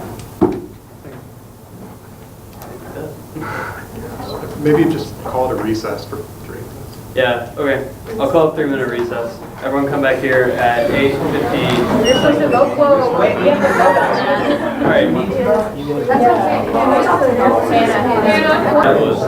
Maybe just call it a recess for 3 minutes. yeah, okay. I'll call a 3-minute recess. Everyone come back here at 8:15. You're supposed to vote for. Wait, we have to vote on that. All right. That's what I'm saying. That was-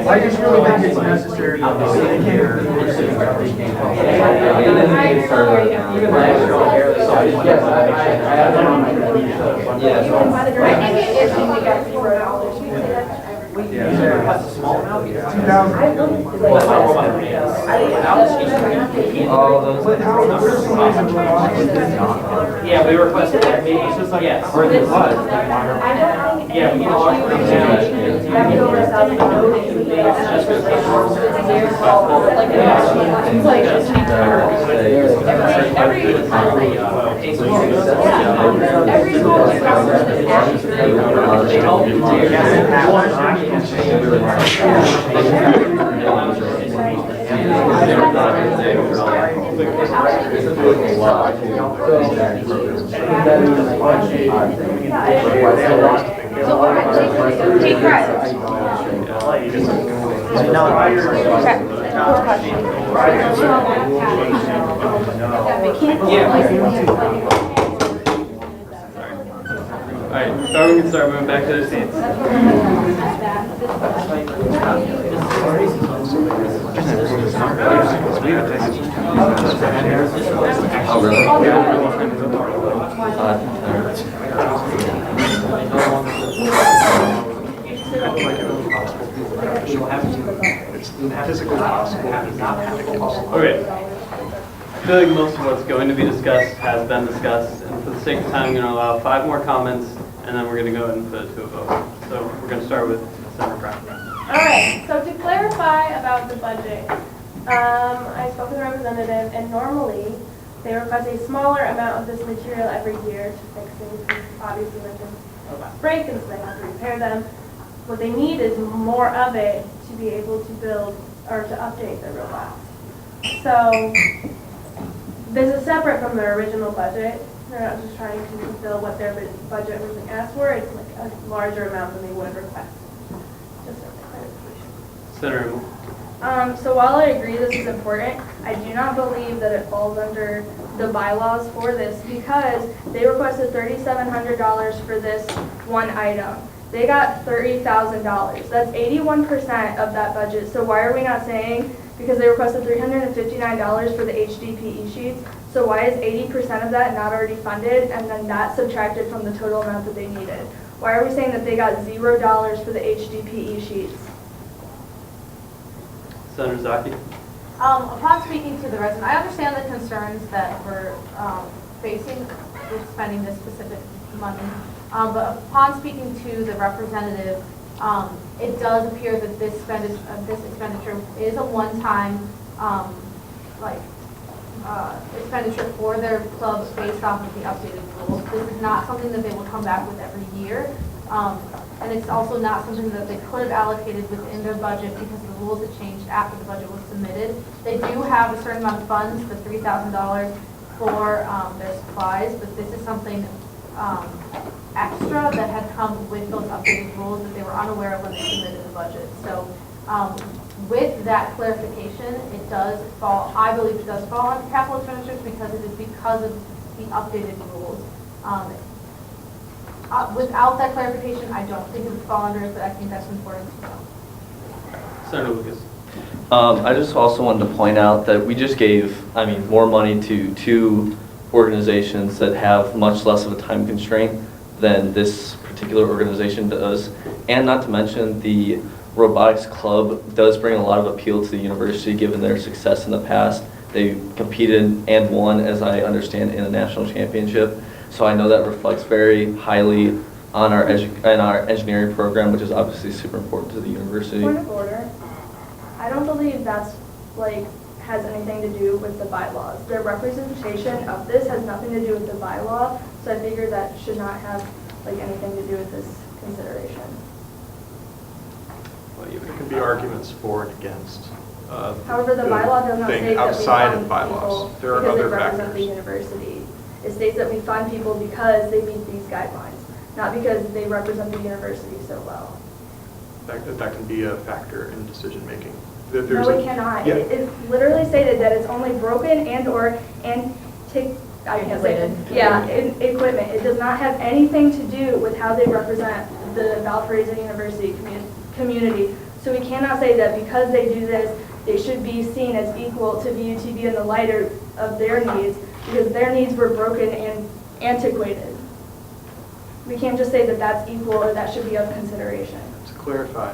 I just really think it's necessary. Yeah, we requested that meeting. It's just like, yes. Yeah, we All right, so we can start moving back to the seats. Okay. I feel like most of what's going to be discussed has been discussed, and for the sake of time, I'm going to allow 5 more comments, and then we're going to go ahead and put it to a vote. So we're going to start with Senator Brown. All right, so to clarify about the budget, I spoke with a representative, and normally they request a smaller amount of this material every year to fix things, because obviously when robots break, and so they have to repair them. What they need is more of it to be able to build or to update the robots. So this is separate from their original budget. They're not just trying to fulfill what their budget was asked for. It's like a larger amount than they would request. Just a clarification. Senator. So while I agree this is important, I do not believe that it falls under the bylaws for this because they requested $3,700 for this one item. They got $30,000. That's 81% of that budget. So why are we not saying, because they requested $359 for the HDPE sheets, so why is 80% of that not already funded and then that subtracted from the total amount that they needed? Why are we saying that they got $0 for the HDPE sheets? Senator Zaki. Upon speaking to the resident, I understand the concerns that we're facing with spending this specific money. But upon speaking to the representative, it does appear that this expenditure is a one-time expenditure for their club based off of the updated rules. This is not something that they will come back with every year. And it's also not something that they could have allocated within their budget because the rules had changed after the budget was submitted. They do have a certain amount of funds, the $3,000 for their supplies, but this is something extra that had come with those updated rules that they were unaware of when they submitted the budget. So with that clarification, it does fall, I believe it does fall on capital expenditures because it is because of the updated rules. Without that clarification, I don't think it would fall under it, but I think that's important to know. Senator Lucas. I just also wanted to point out that we just gave, more money to 2 organizations that have much less of a time constraint than this particular organization does. And not to mention, the robotics club does bring a lot of appeal to the university given their success in the past. They competed and won, as I understand, in a national championship. So I know that reflects very highly on our engineering program, which is obviously super important to the university. Point of order. I don't believe that's has anything to do with the bylaws. Their representation of this has nothing to do with the bylaw, so I figure that should not have anything to do with this consideration. Well, there can be arguments for and against. However, the bylaw does not thing say that we outside fund of bylaws. people There are because other they represent factors. the university. It states that we fund people because they meet these guidelines, not because they represent the university so well. That can be a factor in decision-making. No, it cannot. Yeah. It's literally stated that it's only broken and/or Antiquated. equipment. It does not have anything to do with how they represent the Valparaiso University community. So we cannot say that because they do this, they should be seen as equal to VUTV in the light of their needs, because their needs were broken and antiquated. We can't just say that that's equal or that should be of consideration. To clarify,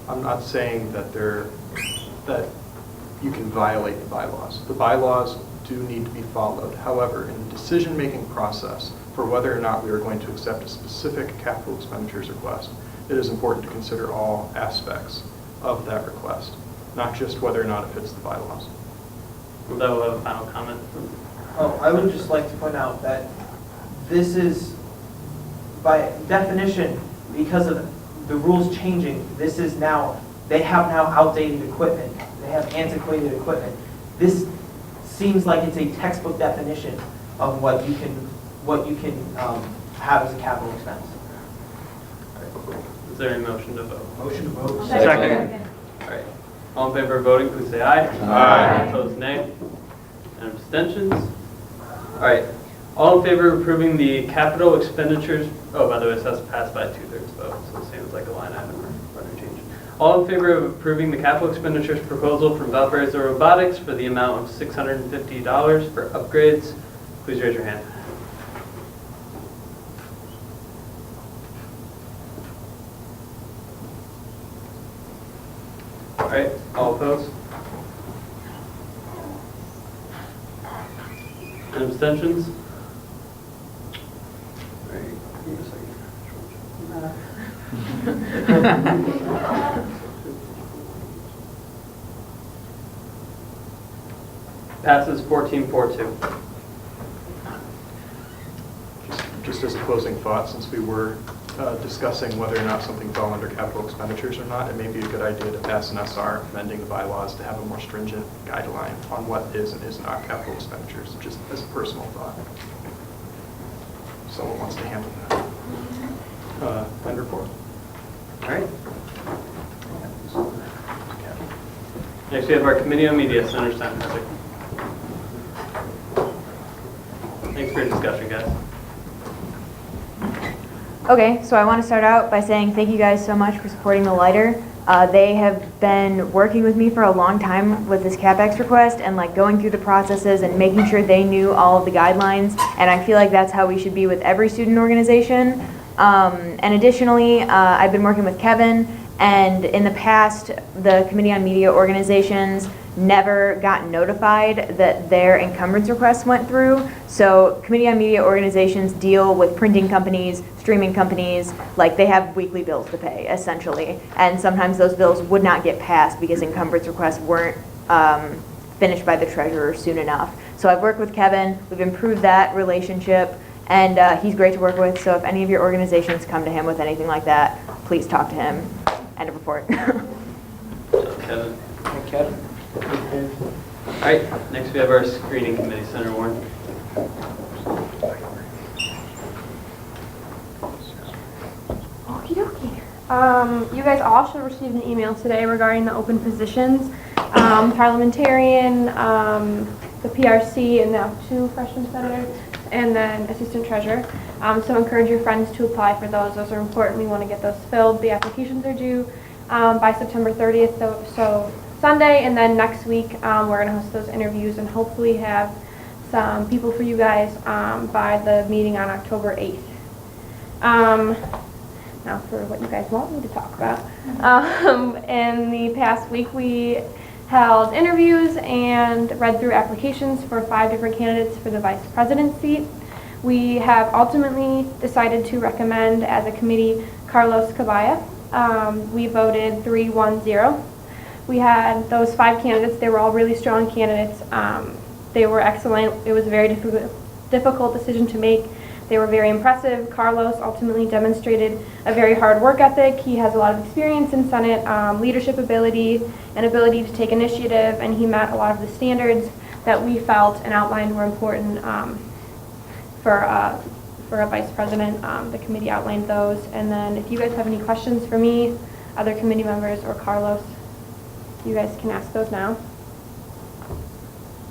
I'm not saying that that you can violate the bylaws. The bylaws do need to be followed. However, in the decision-making process for whether or not we are going to accept a specific capital expenditures request, it is important to consider all aspects of that request, not just whether or not it fits the bylaws. Will that have a final comment? Oh, I would just like to point out that this is, by definition, because of the rules changing, this is now, they have now outdated equipment. They have antiquated equipment. This seems like it's a textbook definition of what you can have as a capital expense. Is there a motion to vote? Motion to vote. Second. All right. All in favor of voting, please say aye. Aye. Opposed, nay. And abstentions? All right. All in favor of approving the capital expenditures, oh, by the way, this has to pass by 2/3 vote, so it seems like a line item or running change. All in favor of approving the capital expenditures proposal from Valparaiso Robotics for the amount of $650 for upgrades, please raise your hand. All right, all opposed? And abstentions? All right, give me a second. Passes 14-4-2. Just as a closing thought, since we were discussing whether or not something fell under capital expenditures or not, it may be a good idea to pass an SR amending the bylaws to have a more stringent guideline on what is and is not capital expenditures, just as a personal thought. If someone wants to handle that. End report. All right. Next, we have our Committee on Media, Senator Steinberg. Thanks for your discussion, guys. Okay, so I want to start out by saying thank you guys so much for supporting the lighter. They have been working with me for a long time with this CapEx request and like going through the processes and making sure they knew all of the guidelines, and I feel like that's how we should be with every student organization. And additionally, I've been working with Kevin, and in the past, the Committee on Media organizations never got notified that their encumbrance requests went through. So Committee on Media organizations deal with printing companies, streaming companies, like they have weekly bills to pay, essentially. And sometimes those bills would not get passed because encumbrance requests weren't finished by the treasurer soon enough. So I've worked with Kevin, we've improved that relationship, and he's great to work with. So if any of your organizations come to him with anything like that, please talk to him. End of report. Kevin. Hey, Kevin. All right, next we have our Screening Committee, Senator Warren. Okie dokie. You guys all should have received an email today regarding the open positions. Parliamentarian, the PRC, and now 2 freshman senators, and then assistant treasurer. So encourage your friends to apply for those. Those are important. We want to get those filled. The applications are due by September 30th, so Sunday, and then next week we're going to host those interviews and hopefully have some people for you guys by the meeting on October 8th. Now for what you guys want me to talk about. In the past week we held interviews and read through applications for 5 different candidates for the vice president seat. We have ultimately decided to recommend as a committee Carlos Cabaya. We voted 3-1-0. We had those 5 candidates. They were all really strong candidates. They were excellent. It was a very difficult decision to make. They were very impressive. Carlos ultimately demonstrated a very hard work ethic. He has a lot of experience in Senate, leadership ability, and ability to take initiative, and he met a lot of the standards that we felt and outlined were important for a vice president. The committee outlined those. And then if you guys have any questions for me, other committee members, or Carlos, you guys can ask those now.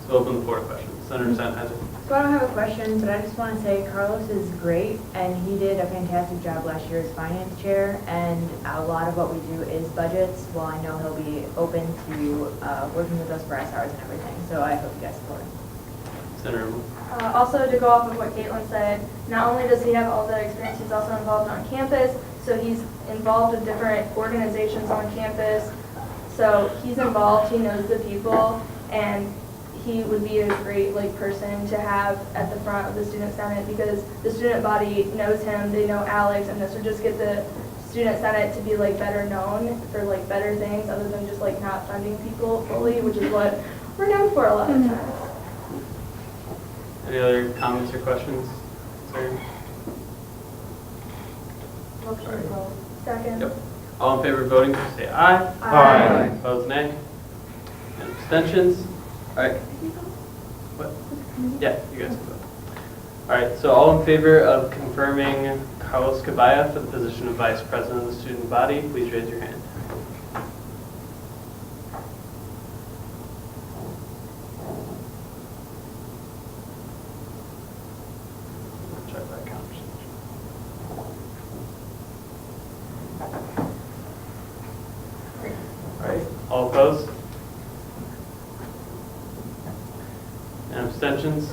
So open the floor to questions. Senator Sennheiser. So I don't have a question, but I just want to say Carlos is great, and he did a fantastic job last year as finance chair, and a lot of what we do is budgets. Well, I know he'll be open to working with us for SRs and everything, so I hope you guys support him. Senator Moore. Also, to go off of what Caitlin said, not only does he have all the experience, he's also involved on campus, so he's involved with different organizations on campus. So he's involved, he knows the people, and he would be a great person to have at the front of the Student Senate, because the student body knows him, they know Alex, and this would just get the Student Senate to be better known for better things other than just not funding people fully, which is what we're known for a lot of times. Any other comments or questions? Sorry. Motion to vote. Second. Yep. All in favor of voting, say aye. Aye. Opposed, nay. And abstentions? All right. What? Yeah, you guys can vote. All right, so all in favor of confirming Carlos Cabaya for the position of Vice President of the student body, please raise your hand. Check that conversation. All right, all opposed? And abstentions?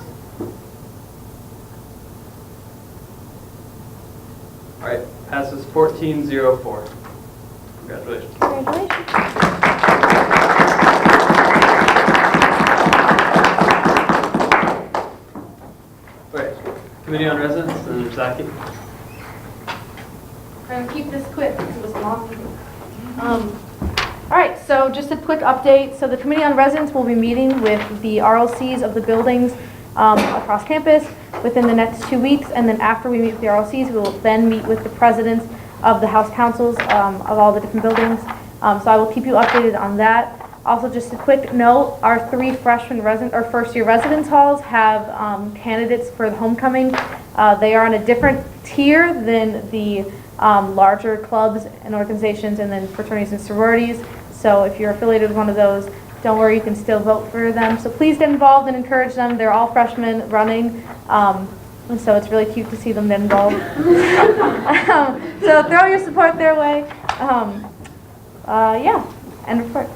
All right, passes 14-04. Congratulations. All right, Committee on Residence, Senator Zaki. We're going to keep this quick because it was a long meeting. All right, so just a quick update. So the Committee on Residence will be meeting with the RLCs of the buildings across campus within the next 2 weeks, and then after we meet with the RLCs, we will then meet with the presidents of the House Councils of all the different buildings. So I will keep you updated on that. Also, just a quick note, our 3 freshman resident or first-year residence halls have candidates for the homecoming. They are on a different tier than the larger clubs and organizations and then fraternities and sororities. So if you're affiliated with one of those, don't worry, you can still vote for them. So please get involved and encourage them. They're all freshmen running. And so it's really cute to see them get involved. So throw your support their way. Yeah, end report.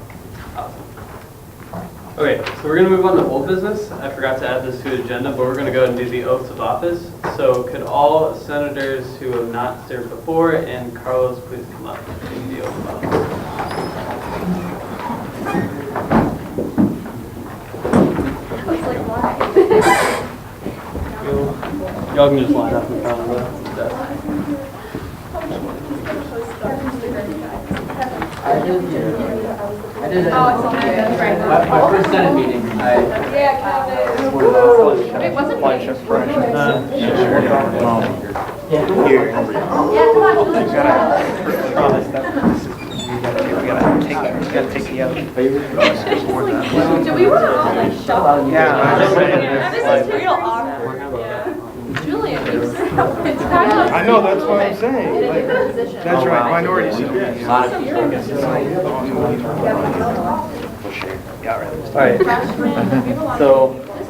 Okay, so we're going to move on to old business. I forgot to add this to the agenda, but we're going to go ahead and do the oaths of office. So could all senators who have not served before, and Carlos, please come up and do the oath of office. Y'all can just line up in front of the desk. I did it. Oh, it's on there, that's right. My first Senate meeting. Yeah, Kevin. Wait, was it? Yeah, come on. Do we want to all shuffle? This is real awkward. Julian, I know, that's what I'm saying. That's right, minority. All right. So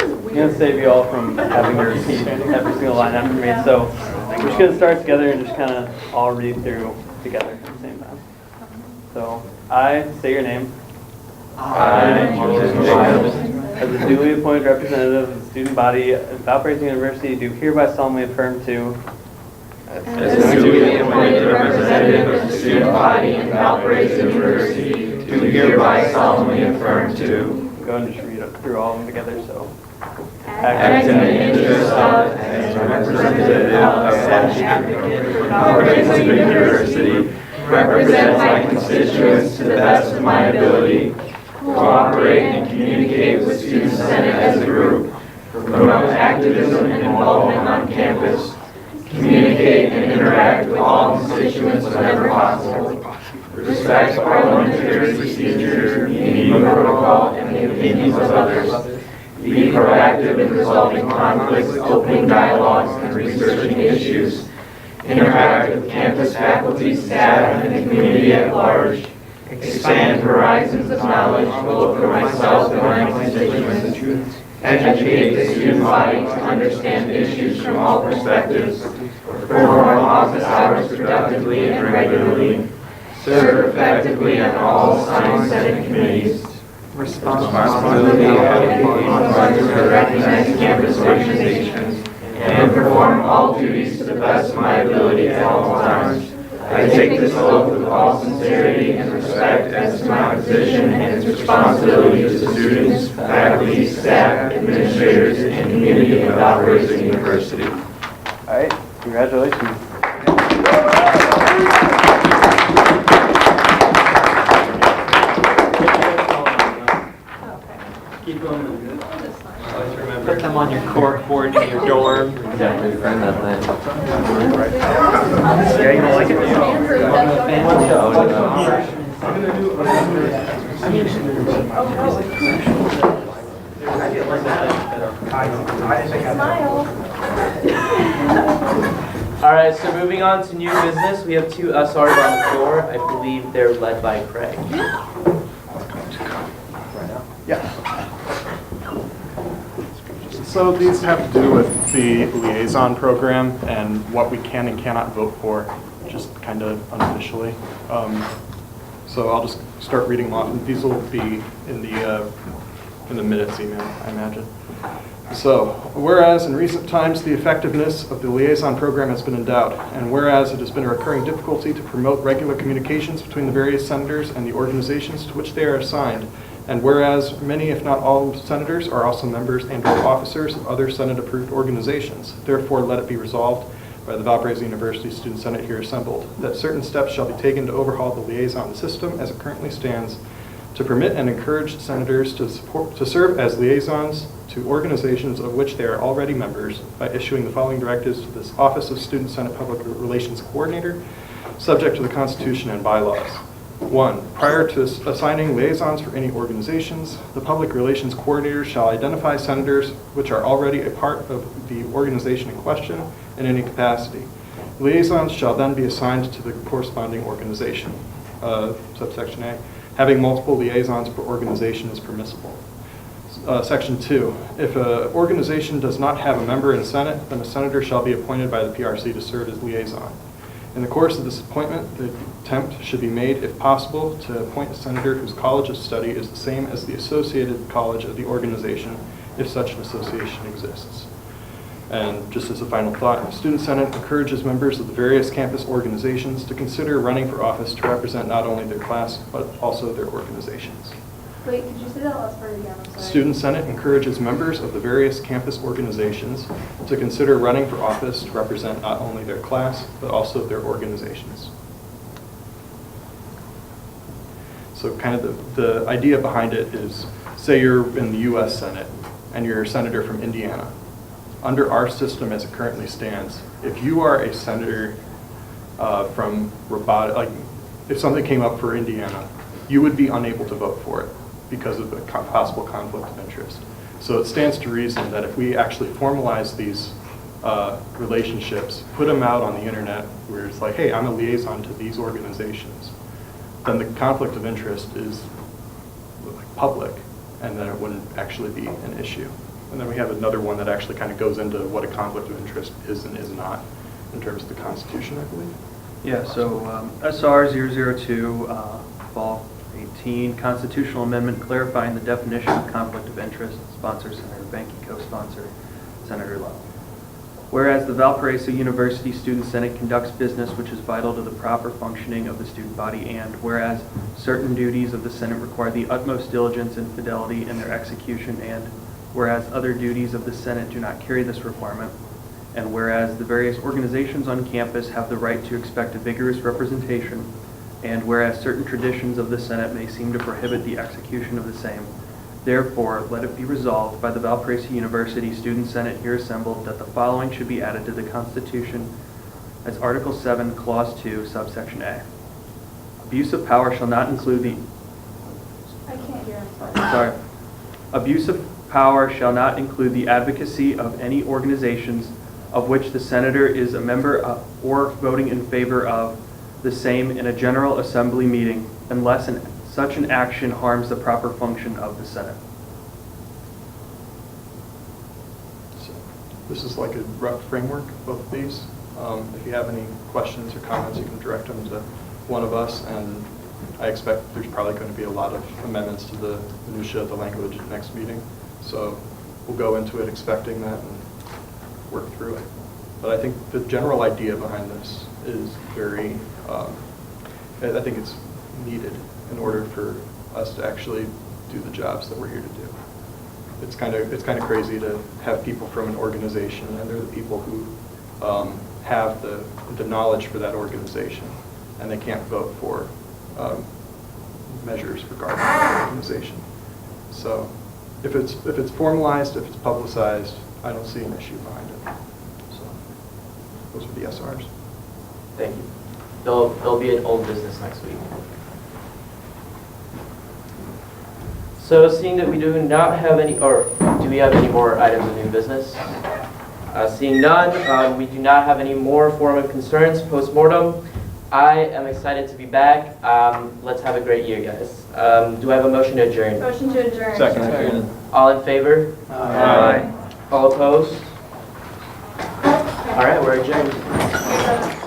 I'm going to save you all from having to repeat every single line after me. So we're just going to start together and just kind of all read through together at the same time. So I say your name. As a duly appointed representative of the student body of Valparaiso University, do hereby solemnly affirm to. As a duly appointed representative of the student body of Valparaiso University, do hereby solemnly affirm to. Go and just read through all of them together. So. Act in the interest of, as a representative of Valparaiso University, represent my constituents to the best of my ability, cooperate and communicate with Student Senate as a group, promote activism and involvement on campus, communicate and interact with all constituents whenever possible, respect parliamentary procedure, meeting protocol, and the opinions of others, Be proactive in resolving conflicts, opening dialogues, and researching issues. Interact with campus faculty, staff, and the community at large. Expand horizons of knowledge both for myself and my constituents. Educate the student body to understand issues from all perspectives. Perform office hours productively and regularly. Serve effectively on all assigned Senate committees. Responsibility to recognize campus organizations and perform all duties to the best of my ability at all times. I take this oath with all sincerity and respect as to my position and its responsibility to the students, faculty, staff, administrators, and community of Valparaiso University. All right, congratulations. Keep them. Always remember. Put them on your corkboard in your dorm. Exactly, friend that thing. Yeah, you don't like it? All right, so moving on to new business, we have two SRs on the floor. I believe they're led by Craig. Yeah. So these have to do with the liaison program and what we can and cannot vote for, just kind of unofficially. So I'll just start reading them off, and these will be in the minutes email, I imagine. So, whereas in recent times the effectiveness of the liaison program has been in doubt, and whereas it has been a recurring difficulty to promote regular communications between the various senators and the organizations to which they are assigned, and whereas many, if not all, senators are also members and or officers of other Senate-approved organizations, therefore let it be resolved by the Valparaiso University Student Senate here assembled, that certain steps shall be taken to overhaul the liaison system as it currently stands, to permit and encourage senators to serve as liaisons to organizations of which they are already members by issuing the following directives to this Office of Student Senate Public Relations Coordinator, subject to the Constitution and bylaws. 1. Prior to assigning liaisons for any organizations, the Public Relations Coordinator shall identify senators which are already a part of the organization in question in any capacity. Liaisons shall then be assigned to the corresponding organization. Subsection A. Having multiple liaisons per organization is permissible. Section 2. If an organization does not have a member in the Senate, then a senator shall be appointed by the PRC to serve as liaison. In the course of this appointment, the attempt should be made, if possible, to appoint a senator whose college of study is the same as the associated college of the organization, if such an association exists. And just as a final thought, the Student Senate encourages members of the various campus organizations to consider running for office to represent not only their class, but also their organizations. Wait, could you say that last part again? I'm sorry. Student Senate encourages members of the various campus organizations to consider running for office to represent not only their class, but also their organizations. So kind of the idea behind it is, say you're in the US Senate and you're a senator from Indiana. Under our system as it currently stands, if you are a senator from robotic, like if something came up for Indiana, you would be unable to vote for it because of the possible conflict of interest. So it stands to reason that if we actually formalize these relationships, put them out on the internet where it's like, hey, I'm a liaison to these organizations, then the conflict of interest is like public, and then it wouldn't actually be an issue. And then we have another one that actually kind of goes into what a conflict of interest is and is not in terms of the Constitution, I believe. Yeah, so SR 002, Fall 18, constitutional amendment clarifying the definition of conflict of interest, sponsor Senator Benke, co-sponsor Senator Lowe. Whereas the Valparaiso University Student Senate conducts business which is vital to the proper functioning of the student body, and whereas certain duties of the Senate require the utmost diligence and fidelity in their execution, and whereas other duties of the Senate do not carry this requirement, and whereas the various organizations on campus have the right to expect a vigorous representation, and whereas certain traditions of the Senate may seem to prohibit the execution of the same, therefore, let it be resolved by the Valparaiso University Student Senate here assembled that the following should be added to the Constitution as Article 7, Clause 2, subsection A. Abuse of power shall not include the... I can't hear, I'm sorry. Sorry. Abuse of power shall not include the advocacy of any organizations of which the senator is a member or voting in favor of the same in a General Assembly meeting unless such an action harms the proper function of the Senate. So this is like a rough framework, both of these. If you have any questions or comments, you can direct them to one of us, and I expect there's probably going to be a lot of amendments to the minutia of the language at next meeting. So we'll go into it expecting that and work through it. But I think the general idea behind this is very, I think it's needed in order for us to actually do the jobs that we're here to do. It's kind of crazy to have people from an organization, and they're the people who have the knowledge for that organization, and they can't vote for measures regarding that organization. So if it's formalized, if it's publicized, I don't see an issue behind it. So those are the SRs. Thank you. There'll be an old business next week. So seeing that we do not have any, or do we have any more items of new business? Seeing none, we do not have any more forum of concerns post-mortem. I am excited to be back. Let's have a great year, guys. Do I have a motion to adjourn? Motion to adjourn. Second. All in favor? Aye. All opposed? All right, we're adjourned.